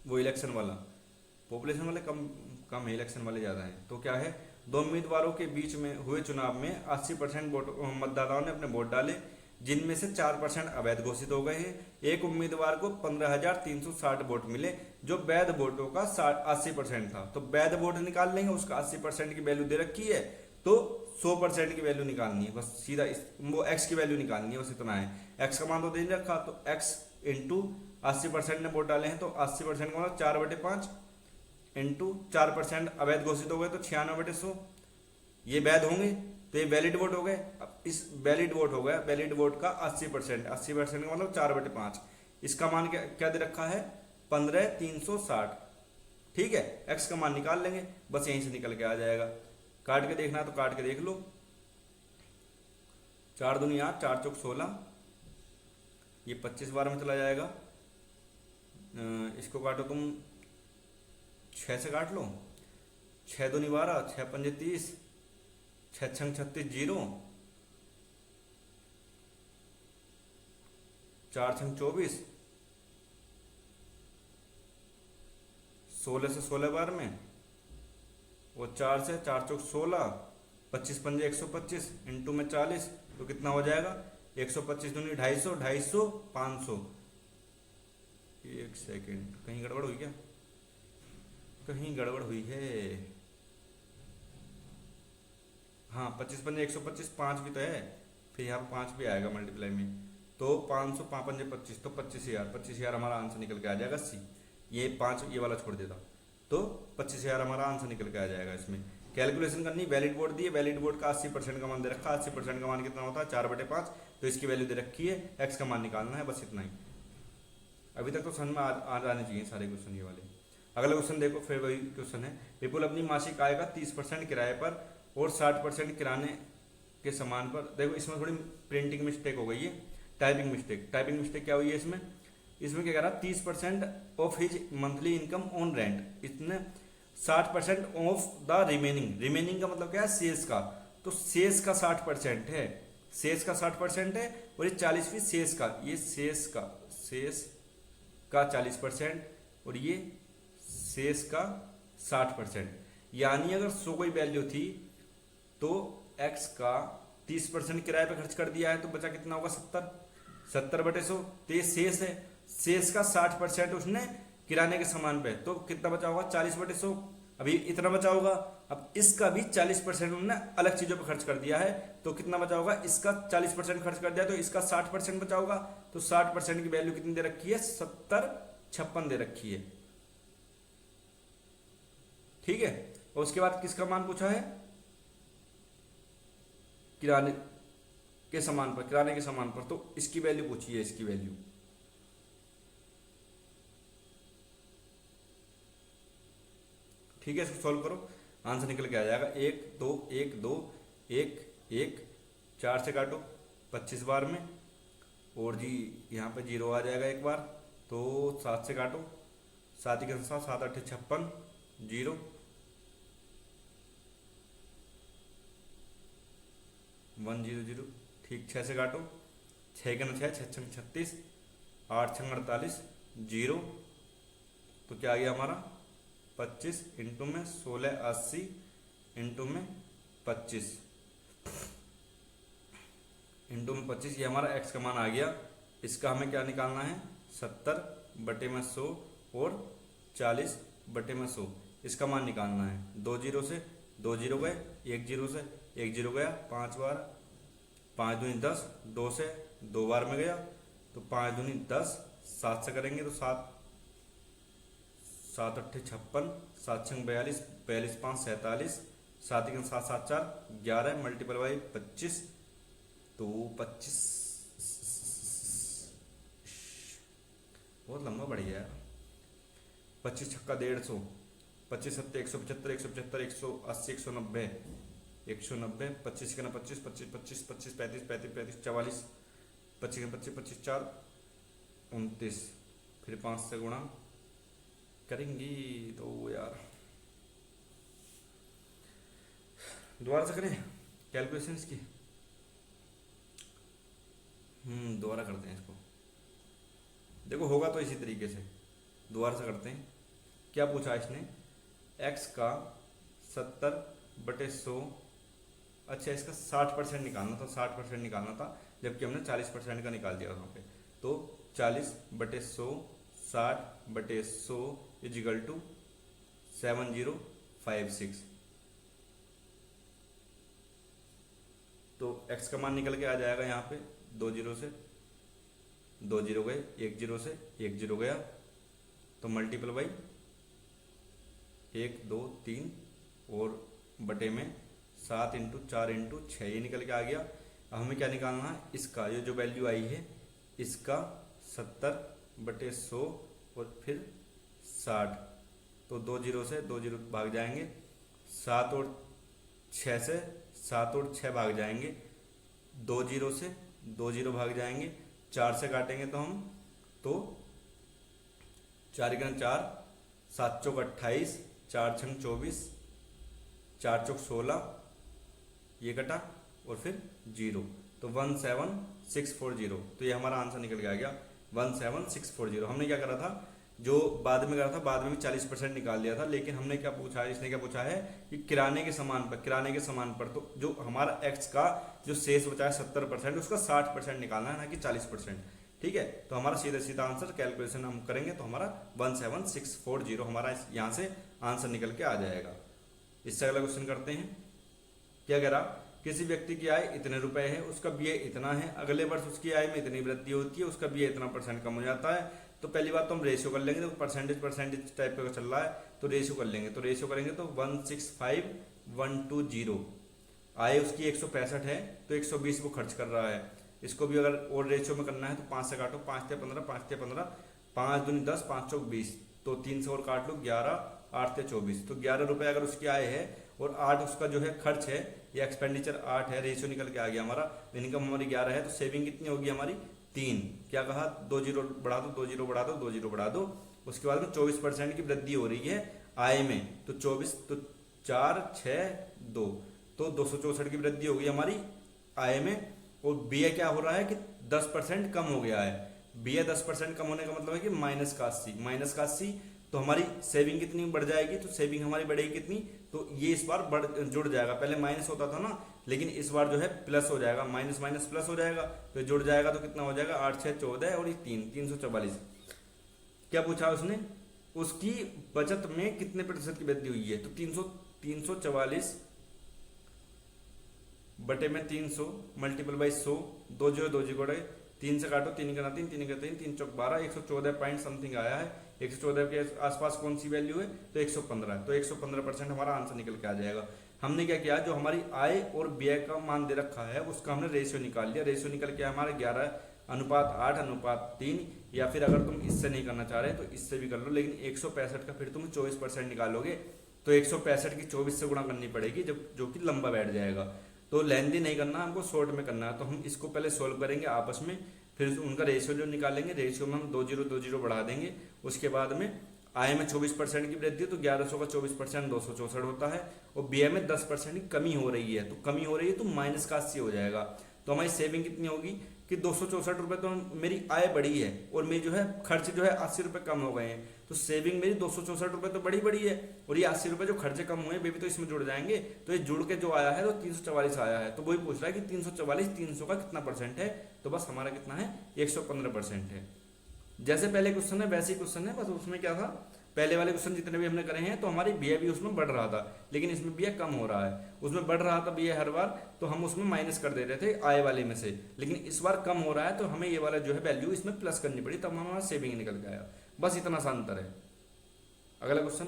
वो इलेक्शन वाला, पॉपुलेशन वाले कम है, इलेक्शन वाले ज़्यादा है। तो क्या है, दो उम्मीदवारों के बीच में हुए चुनाव में 80% मतदाताओं ने अपने वोट डाले, जिनमें से 4% अवैध घोषित हो गए हैं। एक उम्मीदवार को 15,360 वोट मिले, जो वैध वोटों का 80% था। तो वैध वोट निकाल लेंगे, उसका 80% की वैल्यू दे रखी है, तो 100% की वैल्यू निकालनी है, बस सीधा वो एक्स की वैल्यू निकालनी है, बस इतना है। एक्स का मान तो दे रखा, तो एक्स इंटू 80% ने वोट डाले हैं, तो 80% का मतलब 4/5 इंटू 4% अवैध घोषित हो गए, तो 96/100 ये वैध होंगे, तो ये वैलिड वोट हो गए। अब इस वैलिड वोट हो गया, वैलिड वोट का 80%, 80% का मतलब 4/5, इसका मान क्या क्या दे रखा है, 15,360। ठीक है, एक्स का मान निकाल लेंगे, बस यहीं से निकल के आ जाएगा। काट के देखना है तो काट के देख लो, 4 दूनी 8, 4 चौक 16, ये 25 बार में चला जाएगा। इसको काटो तुम 6 से काट लो, 6 दूनी 12, 6 पंजे 30, 6 छंग 36, 0, 4 छंग 24, 16 से 16 बार में, और 4 से 4 चौक 16, 25 पंजे 125, इंटू में 40, तो कितना हो जाएगा, 125 दूनी 250, 250, 500। एक सेकेंड, कहीं गड़बड़ हुई क्या, कहीं गड़बड़ हुई है। हाँ, 25 पंजे 125, 5 भी तो है, फिर यहाँ पर 5 भी आएगा मल्टीप्लाई में, तो 500, 5 पंजे 25, तो 25,000, 25,000 हमारा आंसर निकल के आ जाएगा। सी, ये 5 ये वाला छोड़ देता, तो 25,000 हमारा आंसर निकल के आ जाएगा। इसमें कैलकुलेशन करनी, वैलिड वोट दिए, वैलिड वोट का 80% का मान दे रखा, 80% का मान कितना होता है, 4/5, तो इसकी वैल्यू दे रखी है, एक्स का मान निकालना है, बस इतना ही। अभी तक तो समझ में आ जाने चाहिए सारे क्वेश्चन ये वाले। अगला क्वेश्चन देखो, फिर वही क्वेश्चन है, विपुल अपनी मासिक आय का 30% किराए पर और 60% किराने के सामान पर। देखो इसमें थोड़ी प्रिंटिंग मिस्टेक हो गई है, टाइपिंग मिस्टेक। टाइपिंग मिस्टेक क्या हुई है इसमें, इसमें क्या कह रहा है, 30% of his monthly income on rent, इसने 60% ऑफ द रिमेनिंग। रिमेनिंग का मतलब क्या है, शेष का, तो शेष का 60% है, शेष का 60% है, और ये 40% शेष का, ये शेष का 40%, और ये शेष का 60%। यानी अगर 100 कोई वैल्यू थी, तो x का 30% किराए पे खर्च कर दिया है, तो बचा कितना होगा, 70/100। तो ये शेष है, शेष का 60% उसने किराने के सामान पे, तो कितना बचा होगा, 40/100। अभी इतना बचा होगा, अब इसका भी 40% उन्होंने अलग चीजों पे खर्च कर दिया है, तो कितना बचा होगा, इसका 40% खर्च कर दिया, तो इसका 60% बचा होगा, तो 60% की वैल्यू कितनी दे रखी है, 70,56 दे रखी है। ठीक है, और उसके बाद किसका मान पूछा है, किराने के सामान पर, किराने के सामान पर, तो इसकी वैल्यू पूछी है, इसकी वैल्यू। ठीक है, इसको सॉल्व करो, आंसर निकल के आ जाएगा 1 2 1 2 1 1, 4 से काटो 25 बार में, और जी यहाँ पे 0 आ जाएगा एक बार, तो 7 से काटो, 7 के साथ 7 8 56, 0, 1 0 0। ठीक, 6 से काटो, 6 के 6, 6 छंग 36, 8 छंग 48, 0, तो क्या आ गया हमारा, 25 इंटू में 16 80 इंटू में 25 इंटू में 25, ये हमारा x का मान आ गया। इसका हमें क्या निकालना है, 70/100 और 40/100, इसका मान निकालना है। 2 0 से 2 0 गए, 1 0 से 1 0 गया, 5 बार, 5 दूनी 10, 2 से 2 बार में गया, तो 5 दूनी 10, 7 से करेंगे तो 7 7 8 56, 7 छंग 42, 42 5 47, 7 के 7 7 4 11, मल्टीपल बाई 25, तो 25 बहुत लंबा बढ़ गया, 25 छक्का 150, 25 सत्ते 175, 175 180, 190, 190, 25 के 25, 25 25 25 35 35 35 44, 25 के 25 25 4 29, फिर 5 से गुणा करेंगी, तो यार दोबारा से करें कैलकुलेशंस की, दोबारा करते हैं इसको। देखो होगा तो इसी तरीके से, दोबारा से करते हैं। क्या पूछा इसने, x का 60/100। अच्छा, इसका 60% निकालना था, 60% निकालना था, जबकि हमने 40% का निकाल दिया वहाँ पे। तो 40/100, 60/100 इजिकल टू 7056। तो x का मान निकल के आ जाएगा यहाँ पे 2 जीरो से, 2 जीरो गए, 1 जीरो से 1 जीरो गया, तो मल्टीपल बाई 1 2 3 और बटे में 7 × 4 × 6 ये निकल के आ गया। अब हमें क्या निकालना है, इसका ये जो वैल्यू आई है इसका 70/100 और फिर 60। तो 2 जीरो से 2 जीरो भाग जाएंगे, 7 और 6 से 7 और 6 भाग जाएंगे, 2 जीरो से 2 जीरो भाग जाएंगे, 4 से काटेंगे तो हम, तो 4 × 4 7 चौक 28, 4 छंग 24, 4 चौक 16, ये कटा और फिर 0, तो 17640। तो ये हमारा आंसर निकल के आ गया 17640। हमने क्या करा था, जो बाद में करा था, बाद में भी 40% निकाल दिया था, लेकिन हमने क्या पूछा है, इसने क्या पूछा है कि किराने के सामान पर, किराने के सामान पर, तो जो हमारा x का जो शेष बचा है 70%, उसका 60% निकालना है, ना कि 40%। ठीक है, तो हमारा सीधा सीधा आंसर कैलकुलेशन हम करेंगे तो हमारा 17640 हमारा यहाँ से आंसर निकल के आ जाएगा। इससे अगला क्वेश्चन करते हैं। क्या कह रहा, किसी व्यक्ति की आय इतने रुपए है, उसका बीए इतना है, अगले वर्ष उसकी आय में इतनी वृद्धि होती है, उसका बीए इतना % कम हो जाता है। तो पहली बात तो हम रेशियो कर लेंगे, तो परसेंटेज टाइप का चल रहा है, तो रेशियो कर लेंगे। तो रेशियो करेंगे तो 165:120। आय उसकी 165 है, तो 120 वो खर्च कर रहा है। इसको भी अगर और रेशियो में करना है तो 5 से काटो, 5 से 15, 5 से 15, 5 दूनी 10, 5 चौक 20, तो 3 से और काट लो 11, 8 से 24। तो 11 रुपये अगर उसकी आय है और 8 उसका जो है खर्च है, या एक्सपेंडिचर 8 है, रेशियो निकल के आ गया हमारा। इनकम हमारी 11 है, तो सेविंग कितनी होगी हमारी 3। क्या कहा, 2 जीरो बढ़ा दो, 2 जीरो बढ़ा दो, 2 जीरो बढ़ा दो। उसके बाद में 24% की वृद्धि हो रही है आय में, तो 24, तो 4 6 2, तो 264 की वृद्धि होगी हमारी आय में। और बीए क्या हो रहा है कि 10% कम हो गया है। बीए 10% कम होने का मतलब है कि -80, तो हमारी सेविंग कितनी बढ़ जाएगी, तो सेविंग हमारी बढ़ेगी कितनी, तो ये इस बार जुड़ जाएगा। पहले माइनस होता था ना, लेकिन इस बार जो है प्लस हो जाएगा, माइनस माइनस प्लस हो जाएगा, तो जुड़ जाएगा। तो कितना हो जाएगा, 8 6 14 और ये 344। क्या पूछा उसने, उसकी बचत में कितने % की वृद्धि हुई है, तो 344 बटे में 300 मल्टीपल बाई 100, 2 जीरो 2 जीरो 3 से काटो, 3 का 3, 3 का 3, 3 चौक 12, 114 पॉइंट समथिंग आया है। 114 के आसपास कौन सी वैल्यू है, तो 115 है, तो 115% हमारा आंसर निकल के आ जाएगा। हमने क्या किया, जो हमारी आय और व्यय का मान दे रखा है उसका हमने रेशियो निकाल लिया। रेशियो निकल के हमारा 11:8:3, या फिर अगर तुम इससे नहीं करना चाह रहे तो इससे भी कर लो, लेकिन 165 का फिर तुम 24% निकालोगे, तो 165 की 24 से गुणा करनी पड़ेगी, जब जो कि लंबा बैठ जाएगा। तो लेंथी नहीं करना, हमको शॉर्ट में करना है। तो हम इसको पहले सोल्व करेंगे आपस में, फिर उनका रेशियो जो निकालेंगे, रेशियो में हम 2 जीरो 2 जीरो बढ़ा देंगे। उसके बाद में आय में 24% की वृद्धि, तो 1100 का 24% 264 होता है, और बीए में 10% की कमी हो रही है, तो कमी हो रही है तो -80 हो जाएगा। तो हमारी सेविंग कितनी होगी कि 264 रुपये, तो मेरी आय बढ़ी है और मेरी जो है खर्च जो है 80 रुपये कम हो गए हैं, तो सेविंग मेरी 264 रुपये तो बड़ी है, और ये 80 रुपये जो खर्चे कम हुए वे भी तो इसमें जुड़ जाएंगे। तो ये जुड़ के जो आया है तो 344 आया है। तो वही पूछ रहा है कि 344 300 का कितना % है, तो बस हमारा कितना है 115% है। जैसे पहले क्वेश्चन है वैसे ही क्वेश्चन है, बस उसमें क्या था, पहले वाले क्वेश्चन जितने भी हमने करे हैं तो हमारी बीए भी उसमें बढ़ रहा था, लेकिन इसमें बीए कम हो रहा है। उसमें बढ़ रहा था बीए हर बार, तो हम उसमें माइनस कर दे रहे थे आय वाले में से, लेकिन इस बार कम हो रहा है तो हमें ये वाला जो है वैल्यू इसमें प्लस करनी पड़ी, तब हमारा सेविंग निकल के आया। बस इतना सा अंतर है। अगला क्वेश्चन,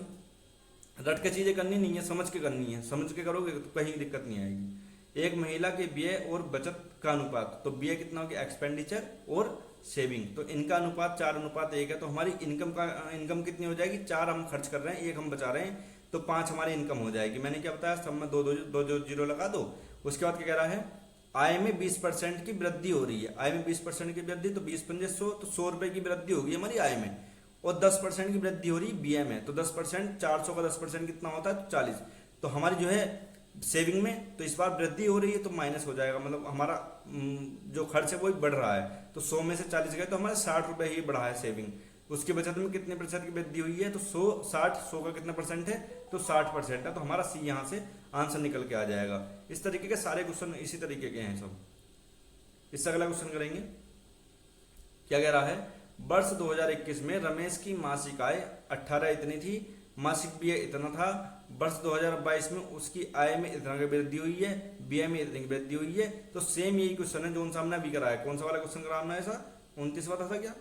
रट के चीजें करनी नहीं है, समझ के करनी है, समझ के करोगे तो कहीं दिक्कत नहीं आएगी। एक महिला के व्यय और बचत का अनुपात, तो व्यय कितना हो गया, एक्सपेंडिचर और सेविंग, तो इनका अनुपात 4:1 है। तो हमारी इनकम कितनी हो जाएगी, 4 हम खर्च कर रहे हैं, 1 हम बचा रहे हैं, तो 5 हमारी इनकम हो जाएगी। मैंने क्या बताया, सब में 2 जीरो लगा दो। उसके बाद क्या कह रहा है, आय में 20% की वृद्धि हो रही है। आय में 20% की वृद्धि, तो 20 पंजे 100, तो 100 रुपए की वृद्धि होगी हमारी आय में, और 10% की वृद्धि हो रही है बीए में, तो 10%, 400 का 10% कितना होता है, तो 40। तो हमारी जो है सेविंग में तो इस बार वृद्धि हो रही है, तो माइनस हो जाएगा, मतलब हमारा जो खर्च है वो बढ़ रहा है। तो 100 में से 40 गए, तो हमारे 60 रुपए ही बढ़ा है सेविंग। उसकी बचत में कितने प्रतिशत की वृद्धि हुई है, तो 100 का कितना परसेंट है, तो 60% है। तो हमारा सी यहाँ से आंसर निकल के आ जाएगा। इस तरीके के सारे क्वेश्चन इसी तरीके के हैं सब। इससे अगला क्वेश्चन करेंगे, क्या कह रहा है, वर्ष 2021 में रमेश की मासिक आय 18 इतनी थी, मासिक व्यय इतना था। वर्ष 2022 में उसकी आय में इतना की वृद्धि हुई है, व्यय में इतनी की वृद्धि हुई है। तो सेम यही क्वेश्चन है जो उन सामने अभी कराया। कौन सा वाला क्वेश्चन कराना है ऐसा, 29वां था क्या,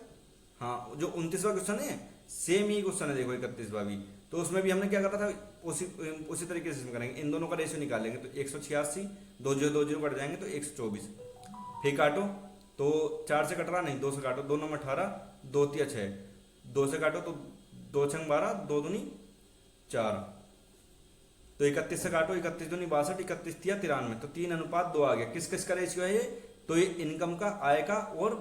हाँ जो 29वां क्वेश्चन है सेम यही क्वेश्चन है। देखो 31वां भी, तो उसमें भी हमने क्या करा था, उसी तरीके से करेंगे। इन दोनों का रेशियो निकालेंगे तो 186, 2 0 2 0 कट जाएंगे तो 124। फिर काटो तो 4 से कट रहा नहीं, 2 से काटो, 2 9 18, 2 3 6, 2 से काटो तो 2 6 12, 2 दूनी 4, तो 31 से काटो, 31 दूनी 62, 31 3 93, तो 3:2 आ गया। किस किस का रेशियो है ये, तो ये इनकम का, आय का और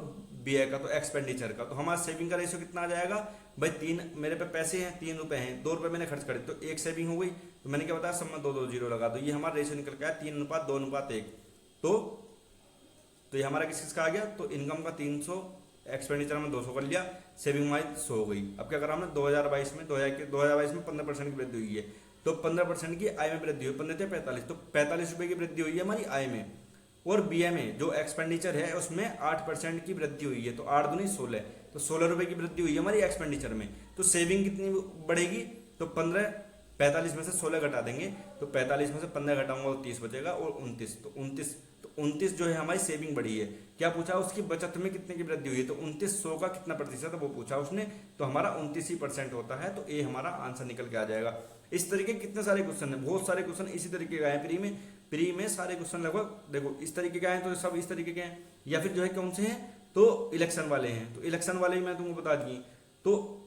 व्यय का, तो एक्सपेंडिचर का। तो हमारा सेविंग का रेशियो कितना आ जाएगा भाई, 3 मेरे पे पैसे हैं, 3 रुपए हैं, 2 रुपए मैंने खर्च करे तो 1 सेविंग हो गई। तो मैंने क्या बताया, सब में 2 2 0 लगा दो, ये हमारा रेशियो निकल गया 3:2:1। तो ये हमारा किस किस का आ गया, तो इनकम का 300, एक्सपेंडिचर में 200 कर लिया, सेविंग हमारी 100 हो गई। अब क्या करा हमने 2022 में 15% की वृद्धि हुई है, तो 15% की आय में वृद्धि हुई, 15 × 45, तो 45 रुपए की वृद्धि हुई है हमारी आय में। और व्यय में जो एक्सपेंडिचर है उसमें 8% की वृद्धि हुई है, तो 8 दूनी 16, तो 16 रुपए की वृद्धि हुई है हमारी एक्सपेंडिचर में। तो सेविंग कितनी बढ़ेगी, तो 45 में से 16 घटा देंगे, तो 45 में से 15 घटाऊंगा तो 30 बचेगा, और 29, तो 29 जो है हमारी सेविंग बढ़ी है। क्या पूछा, उसकी बचत में कितने की वृद्धि हुई है, तो 29 100 का कितना प्रतिशत है वो पूछा उसने, तो हमारा 29% होता है। तो ये हमारा आंसर निकल के आ जाएगा। इस तरीके कितने सारे क्वेश्चन है, बहुत सारे क्वेश्चन इसी तरीके का है। प्री में सारे क्वेश्चन लगभग देखो इस तरीके के आए, तो सब इस तरीके के हैं। या फिर जो है कौन से हैं, तो इलेक्शन वाले हैं, तो इलेक्शन वाले ही मैं तुमको बता दी। तो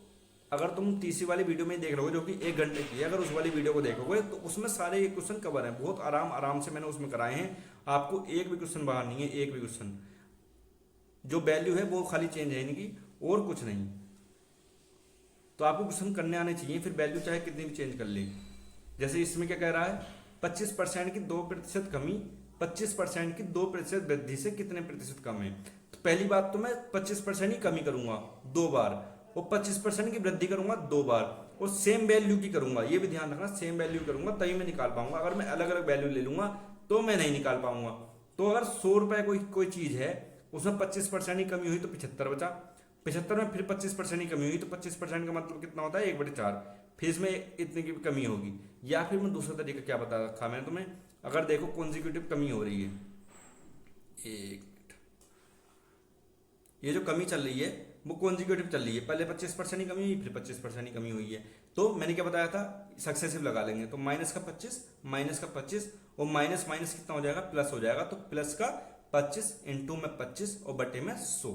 अगर तुम तीसरी वाली वीडियो में देख रहोगे जो कि 1 घंटे की है, अगर उस वाली वीडियो को देखोगे तो उसमें सारे ये क्वेश्चन कवर हैं, बहुत आराम से मैंने उसमें कराए हैं। आपको एक भी क्वेश्चन बाहर नहीं है, एक भी क्वेश्चन। जो वैल्यू है वो खाली चेंज है इनकी, और कुछ नहीं। तो आपको क्वेश्चन करने आने चाहिए, फिर वैल्यू चाहे कितनी भी चेंज कर ले। जैसे इसमें क्या कह रहा है, 25% की 2% कमी 25% की 2% वृद्धि से कितने प्रतिशत कम है। तो पहली बात तो मैं 25% ही कमी करूंगा 2 बार, और 25% की वृद्धि करूंगा 2 बार, और सेम वैल्यू की करूंगा। ये भी ध्यान रखना, सेम वैल्यू करूंगा तभी मैं निकाल पाऊंगा। अगर मैं अलग अलग वैल्यू ले लूंगा तो मैं नहीं निकाल पाऊंगा। तो अगर 100 रुपए कोई चीज है, उसमें 25% ही कमी हुई तो 75 बचा, 75 में फिर 25% ही कमी हुई तो 25% का मतलब कितना होता है, 1/4। फिर इसमें इतनी की कमी होगी। या फिर मैं दूसरा तरीका क्या बता रखा मैंने तुम्हें, अगर देखो कॉन्जिक्यूटिव कमी हो रही है, एक ये जो कमी चल रही है वो कॉन्जिक्यूटिव चल रही है, पहले 25% ही कमी हुई, फिर 25% ही कमी हुई है। तो मैंने क्या बताया था, सक्सेसिव लगा लेंगे, तो माइनस का 25 और माइनस कितना हो जाएगा, प्लस हो जाएगा। तो प्लस का 25 इंटू में 25 और बटे में 100।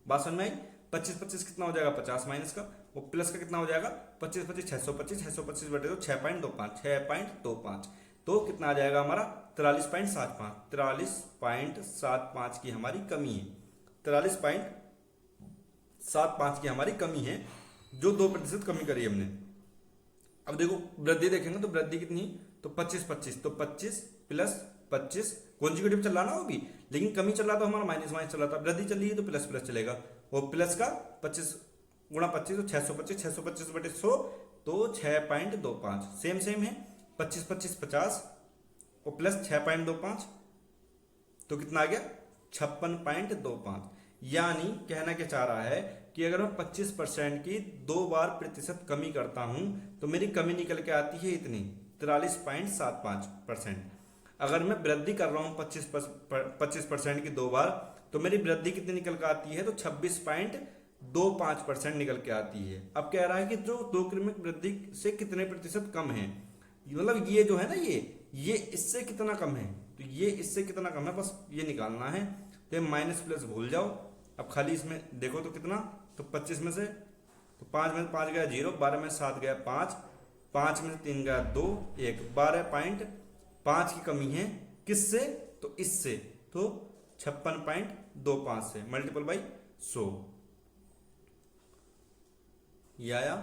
बात समझ में आई। 25 कितना हो जाएगा, 50 माइनस का, और प्लस का कितना हो जाएगा, 25 625 बटे तो 6.25, तो कितना आ जाएगा हमारा 43.75 की हमारी कमी है। 43.75 की हमारी कमी है, जो 2% कमी करी हमने। अब देखो वृद्धि देखेंगे तो वृद्धि कितनी, तो 25 तो 25 प्लस 25 कॉन्जिक्यूटिव चल रहा ना वो भी, लेकिन कमी चल रहा तो हमारा माइनस चल रहा था। वृद्धि चल रही है तो प्लस चलेगा, और प्लस का 25 गुणा 25 तो 625 बटे 100 तो 6.25 सेम है। 25 50 और प्लस 6.25 तो कितना आ गया 56.25। यानी कहना क्या चाह रहा है कि अगर मैं 25% की 2 बार प्रतिशत कमी करता हूं तो मेरी कमी निकल के आती है इतनी 43.75%। अगर मैं वृद्धि कर रहा हूं 25% की 2 बार तो मेरी वृद्धि कितनी निकल के आती है, तो 26.25% निकल के आती है। अब कह रहा है कि जो 2 क्रमिक वृद्धि से कितने प्रतिशत कम है, मतलब ये जो है ना ये इससे कितना कम है, तो ये इससे कितना कम है, बस ये निकालना है। तो माइनस प्लस भूल जाओ। अब खाली इसमें देखो तो कितना, तो 25 में से तो 5 में 5 गया 0, 12 में 7 गया 5, 5 में से 3 गया 2, 1 12.5 की कमी है किससे, तो इससे, तो 56.25 से मल्टीपल बाई 100 ये आया।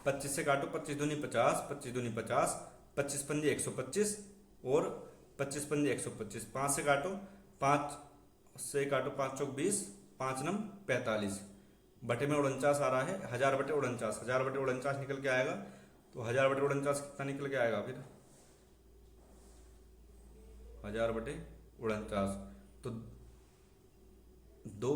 25 से काटो, 25 दूनी 50, 25 दूनी 50, 25 पंजे 125 और 25 पंजे 125। 5 से काटो, 5 से काटो 5 चौक 20, 5 नम 45, बटे में 49 आ रहा है, 1000/49, 1000/49 निकल के आएगा। तो 1000/49 कितना निकल के आएगा फिर? 1000/49 तो दो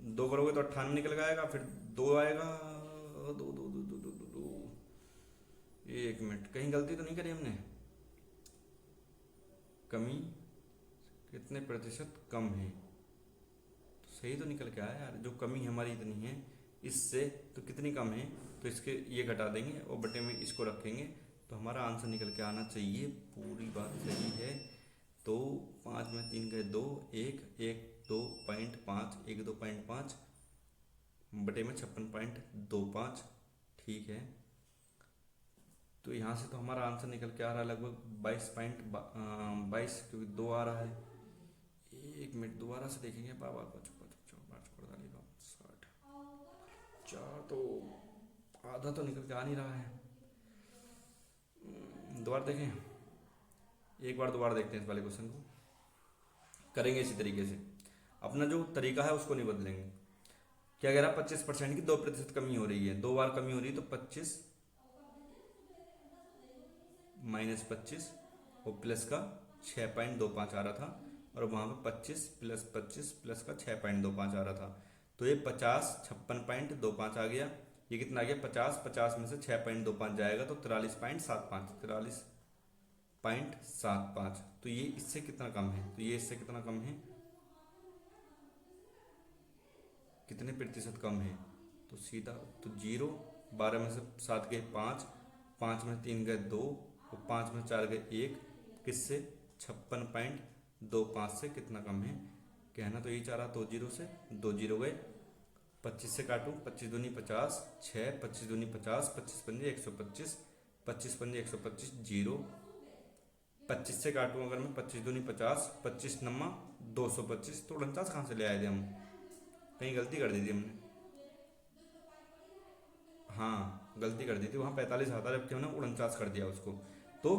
दो करोगे तो 98 निकल के आएगा, फिर दो आएगा, दो दो दो दो दो दो, दो। एक मिनट, कहीं गलती तो नहीं करी हमने? कमी कितने प्रतिशत कम है? तो सही तो निकल के आया यार, जो कमी हमारी इतनी है इससे तो कितनी कम है, तो इसके ये घटा देंगे और बटे में इसको रखेंगे तो हमारा आंसर निकल के आना चाहिए। पूरी बात सही है। तो 5 में 3 गए 2, 1 1 2.5, 1 2.5 बटे में 56.25। ठीक है, तो यहाँ से तो हमारा आंसर निकल के आ रहा है लगभग 22, क्योंकि 2 आ रहा है। एक मिनट दोबारा से देखेंगे। 4 तो आधा तो निकल के आ नहीं रहा है। दोबारा देखें, एक बार दोबारा देखते हैं इस वाले क्वेश्चन को। करेंगे इसी तरीके से, अपना जो तरीका है उसको नहीं बदलेंगे। क्या कह रहा है? 25% की 2% कमी हो रही है, 2 बार कमी हो रही है, तो 25 - 25 और प्लस का 6.25 आ रहा था, और वहां पे 25 + 25 प्लस का 6.25 आ रहा था। तो ये 50 56.25 आ गया। ये कितना आ गया? 50 में से 6.25 जाएगा तो 43.75। तो ये इससे कितना कम है? तो ये इससे कितना कम है? कितने प्रतिशत कम है? तो सीधा तो 0, 12 में से 7 गए 5, 5 में 3 गए 2 और 5 में 4 गए 1। किससे? 56.25 से कितना कम है? कहना तो यही चाह रहा। तो 0 से 2 0 गए, 25 से काटूं, 25 दूनी 50, 6, 25 दूनी 50, 25 पंजे 125, 25 पंजे 125, 0। 25 से काटूं अगर मैं, 25 दूनी 50, 25 नम्मा 225। तो 49 कहाँ से ले आए थे हम? कहीं गलती कर दी थी हमने। हाँ गलती कर दी थी, वहाँ 45 आता है जबकि हमने 49 कर दिया उसको। तो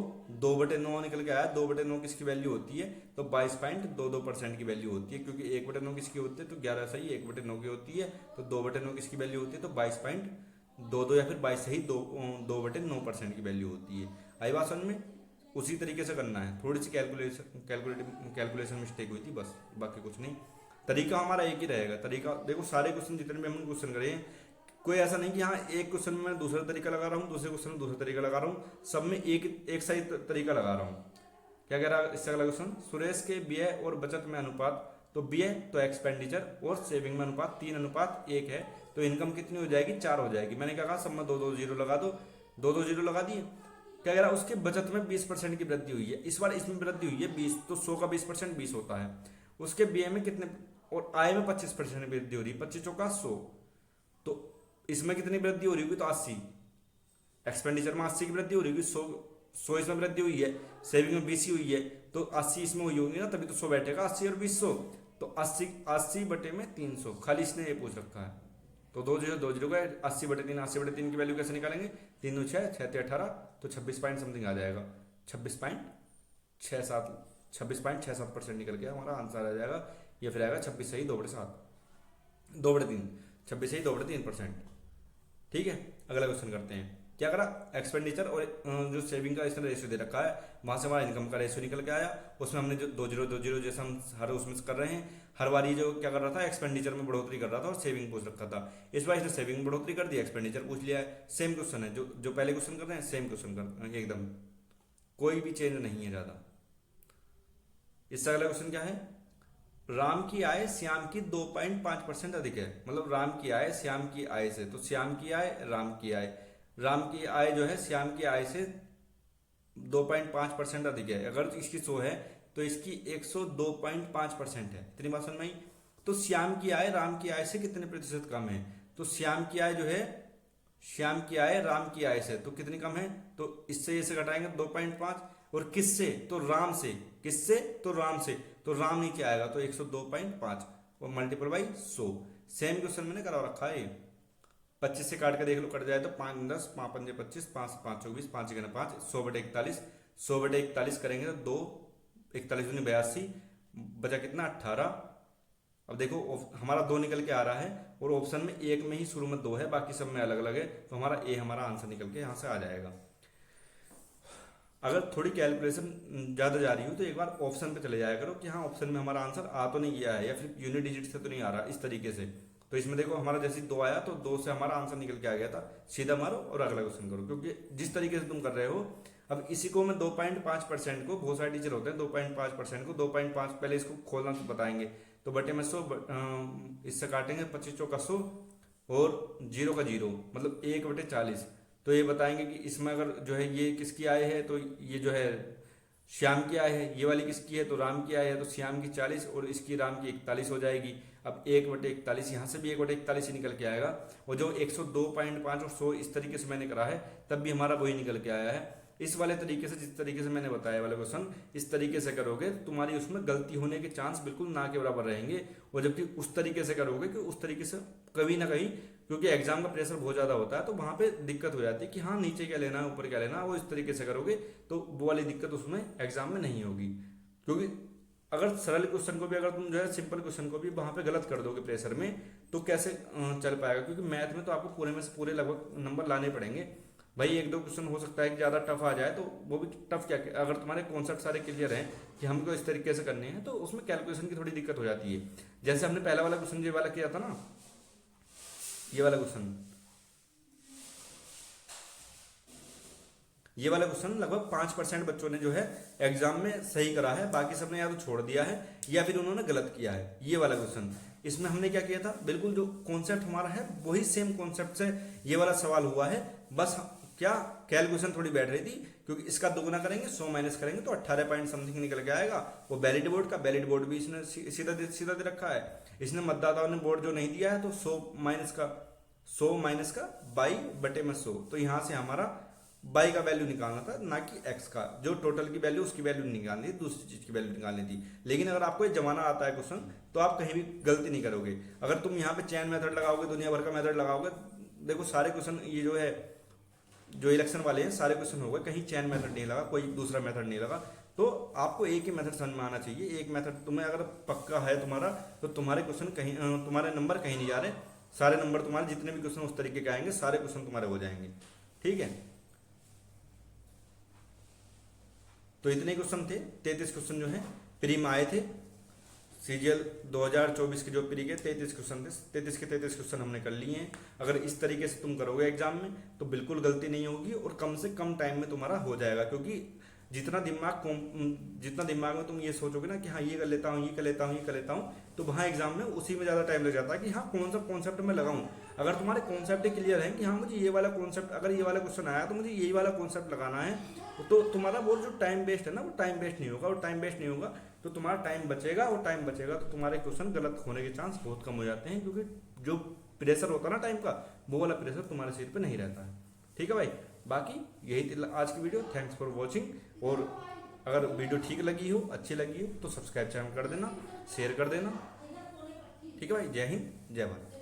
2/9 निकल के आया। 2/9 किसकी वैल्यू होती है? तो 22.22% की वैल्यू होती है, क्योंकि 1/9 किसकी होती है? तो 11 सही 1/9 की होती है। तो 2/9 किसकी वैल्यू होती है? तो 22.22 या फिर 22 सही 2/9% की वैल्यू होती है। आई बात समझ में? उसी तरीके से करना है। थोड़ी सी कैलकुलेशन मिस्टेक हुई थी बस, बाकी कुछ नहीं। तरीका हमारा एक ही रहेगा। तरीका देखो, सारे क्वेश्चन जितने भी हमने क्वेश्चन करे हैं, कोई ऐसा नहीं कि हाँ एक क्वेश्चन में मैं दूसरा तरीका लगा रहा हूँ, दूसरे क्वेश्चन में दूसरा तरीका लगा रहा हूँ, सब में एक सही तरीका लगा रहा हूँ। क्या कह रहा है इससे अगला क्वेश्चन? सुरेश के व्यय और बचत में अनुपात, तो व्यय तो एक्सपेंडिचर और सेविंग में अनुपात 3:1 है। तो इनकम कितनी हो जाएगी? 4 हो जाएगी। मैंने क्या कहा? सब में 2 0 लगा दो, 2 0 लगा दिए। क्या कह रहा है? उसके बचत में 20% की वृद्धि हुई है। इस बार इसमें वृद्धि हुई है 20, तो 100 का 20% 20 होता है। उसके व्यय में कितने, और आय में 25% वृद्धि हो रही है, 25 चौका 100। तो इसमें कितनी वृद्धि हो रही होगी? तो 80। एक्सपेंडिचर में 80 की वृद्धि हो रही होगी, 100 इसमें वृद्धि हुई है, सेविंग में 20 हुई है, तो 80 इसमें हुई होगी ना, तभी तो 100 बैठेगा। 80 और 20 100, तो 80 बटे में 300। खाली इसने ये पूछ रखा है। तो 2 0 का 80/3, 80/3 की वैल्यू कैसे निकालेंगे? 3 2 6, 6 18, तो 26 पॉइंट समथिंग आ जाएगा। 26.67% निकल गया, हमारा आंसर आ जाएगा। ये फिर आएगा 26 सही 2/7, 2/3, 26 सही 2/3%। ठीक है, अगला क्वेश्चन करते हैं। क्या करा? एक्सपेंडिचर और जो सेविंग का इसने रेशियो दे रखा है, वहां से हमारा इनकम का रेशियो निकल के आया। उसमें हमने जो 2 0 जैसे हम हर उसमें कर रहे हैं, हर बार ये जो क्या कर रहा था? एक्सपेंडिचर में बढ़ोतरी कर रहा था और सेविंग पूछ रखा था। इस बार इसने सेविंग में बढ़ोतरी कर दी, एक्सपेंडिचर पूछ लिया है। सेम क्वेश्चन है, जो पहले क्वेश्चन कर रहे हैं सेम क्वेश्चन कर, एकदम कोई भी चेंज नहीं है ज्यादा। इससे अगला क्वेश्चन क्या है? राम की आय श्याम की 2.5% अधिक है। मतलब राम की आय श्याम की आय से, तो श्याम की आय राम की आय, राम की आय जो है श्याम की आय से 2.5% अधिक है। अगर इसकी 100 है तो इसकी 102.5% है। इतनी बात समझ में आई? तो श्याम की आय राम की आय से कितने प्रतिशत कम है? तो श्याम की आय जो है, श्याम की आय राम की आय से तो कितनी कम है? तो इससे इसे घटाएंगे 2.5, और किससे? तो राम से। किससे? तो राम से। तो राम नीचे आएगा, तो 102.5 और मल्टीपल बाई 100। सेम क्वेश्चन मैंने करा रखा है। 25 से काट के देख लो, कट जाए तो 5 10, 5 पंजे 25, 5 5 24, 5 5, 100/41, 100/41 करेंगे तो 2 41 दूनी 82, बचा कितना? 18, अब देखो हमारा 2 निकल के आ रहा है और ऑप्शन में एक में ही शुरू में 2 है, बाकी सब में अलग अलग है, तो हमारा ए हमारा आंसर निकल के यहाँ से आ जाएगा। अगर थोड़ी कैलकुलेशन ज़्यादा जा रही हो तो एक बार ऑप्शन पे चले जाया करो कि हाँ ऑप्शन में हमारा आंसर आ तो नहीं गया है या फिर यूनिट डिजिट से तो नहीं आ रहा, इस तरीके से। तो इसमें देखो हमारा जैसे 2 आया तो 2 से हमारा आंसर निकल के आ गया था, सीधा मारो और अगला क्वेश्चन करो, क्योंकि जिस तरीके से तुम कर रहे हो। अब इसी को मैं 2.5% को, बहुत सारे टीचर होते हैं 2.5% को 2.5 पहले इसको खोलना तो बताएंगे, तो बटे में 100, इससे काटेंगे 25 चौका 100 और 0 का 0 मतलब 1/40। तो ये बताएंगे कि इसमें अगर जो है ये किसकी आय है तो ये जो है श्याम की आय है, ये वाली किसकी है तो राम की आय है, तो श्याम की 40 और इसकी राम की 41 हो जाएगी। अब 1/41 यहाँ से भी 1/41 ही निकल के आएगा, और जो 102.5 और 100 इस तरीके से मैंने करा है तब भी हमारा वही निकल के आया है। इस वाले तरीके से, जिस तरीके से मैंने बताया वाला क्वेश्चन, इस तरीके से करोगे तुम्हारी उसमें गलती होने के चांस बिल्कुल ना के बराबर रहेंगे। और जबकि उस तरीके से करोगे कि उस तरीके से कहीं ना कहीं, क्योंकि एग्जाम का प्रेशर बहुत ज़्यादा होता है तो वहाँ पे दिक्कत हो जाती है कि हाँ नीचे क्या लेना है ऊपर क्या लेना है, वो इस तरीके से करोगे तो वो वाली दिक्कत उसमें एग्जाम में नहीं होगी। क्योंकि अगर सरल क्वेश्चन को भी, अगर तुम जो है सिंपल क्वेश्चन को भी वहाँ पे गलत कर दोगे प्रेशर में, तो कैसे चल पाएगा। क्योंकि मैथ में तो आपको पूरे में से पूरे लगभग नंबर लाने पड़ेंगे भाई। 1-2 क्वेश्चन हो सकता है कि ज़्यादा टफ आ जाए, तो वो भी टफ क्या, अगर तुम्हारे कॉन्सेप्ट सारे क्लियर हैं कि हमको इस तरीके से करने हैं, तो उसमें कैलकुलेशन की थोड़ी दिक्कत हो जाती है। जैसे हमने पहला वाला क्वेश्चन ये वाला किया था ना, ये वाला क्वेश्चन लगभग 5% बच्चों ने जो है एग्जाम में सही करा है, बाकी सबने या तो छोड़ दिया है या फिर उन्होंने गलत किया है। ये वाला क्वेश्चन, इसमें हमने क्या किया था, बिल्कुल जो कॉन्सेप्ट हमारा है वही सेम कॉन्सेप्ट से ये वाला सवाल हुआ है, बस क्या कैलकुलेशन थोड़ी बैठ रही थी। क्योंकि इसका दोगुना करेंगे 100 माइनस करेंगे तो 18 पॉइंट समथिंग निकल के आएगा। वो वैलिड बोर्ड का, वैलिड बोर्ड भी इसने सीधा दे रखा है। इसने मतदाताओं ने बोर्ड जो नहीं दिया है तो 100 माइनस का 22/100, तो यहाँ से हमारा बाई का वैल्यू निकालना था, ना कि एक्स का। जो टोटल की वैल्यू उसकी वैल्यू निकालनी थी, दूसरी चीज की वैल्यू निकालनी थी। लेकिन अगर आपको ये जमाना आता है क्वेश्चन तो आप कहीं भी गलती नहीं करोगे। अगर तुम यहाँ पे चैन मेथड लगाओगे, दुनिया भर का मेथड लगाओगे, देखो सारे क्वेश्चन ये जो है जो इलेक्शन वाले हैं सारे क्वेश्चन हो गए, कहीं चैन मेथड नहीं लगा, कोई दूसरा मेथड नहीं लगा। तो आपको एक ही मेथड समझ में आना चाहिए। एक मेथड तुम्हें अगर पक्का है तुम्हारा, तो तुम्हारे क्वेश्चन कहीं, तुम्हारे नंबर कहीं नहीं जा रहे, सारे नंबर तुम्हारे जितने भी क्वेश्चन उस तरीके के आएंगे, सारे क्वेश्चन तुम्हारे हो जाएंगे। ठीक है, तो इतने क्वेश्चन थे। 33 क्वेश्चन जो है प्री में आए थे, सीजीएल 2024 के जो प्री के 33 क्वेश्चन थे, 33 के 33 क्वेश्चन हमने कर लिए हैं। अगर इस तरीके से तुम करोगे एग्जाम में तो बिल्कुल गलती नहीं होगी और कम से कम टाइम में तुम्हारा हो जाएगा। क्योंकि जितना दिमाग में तुम ये सोचोगे ना कि हाँ ये कर लेता हूँ, ये कर लेता हूँ, ये कर लेता हूँ, तो वहाँ एग्जाम में उसी में ज़्यादा टाइम लग जाता है कि हाँ कौन सा कॉन्सेप्ट में लगाऊँ। अगर तुम्हारे कॉन्सेप्ट क्लियर है कि हाँ मुझे ये वाला कॉन्सेप्ट, अगर ये वाला क्वेश्चन आया तो मुझे यही वाला कॉन्सेप्ट लगाना है, तो तुम्हारा वो जो टाइम वेस्ट है ना, वो टाइम वेस्ट नहीं होगा। और टाइम वेस्ट नहीं होगा तो तुम्हारा टाइम बचेगा, और टाइम बचेगा तो तुम्हारे क्वेश्चन गलत होने के चांस बहुत कम हो जाते हैं। क्योंकि जो प्रेशर होता है ना टाइम का, वो वाला प्रेशर तुम्हारे सिर पे नहीं रहता है। ठीक है भाई, बाकी यही थी आज की वीडियो। Thanks for watching. और अगर वीडियो ठीक लगी हो, अच्छी लगी हो, तो सब्सक्राइब चैनल कर देना, शेयर कर देना। ठीक है भाई, जय हिंद, जय भारत।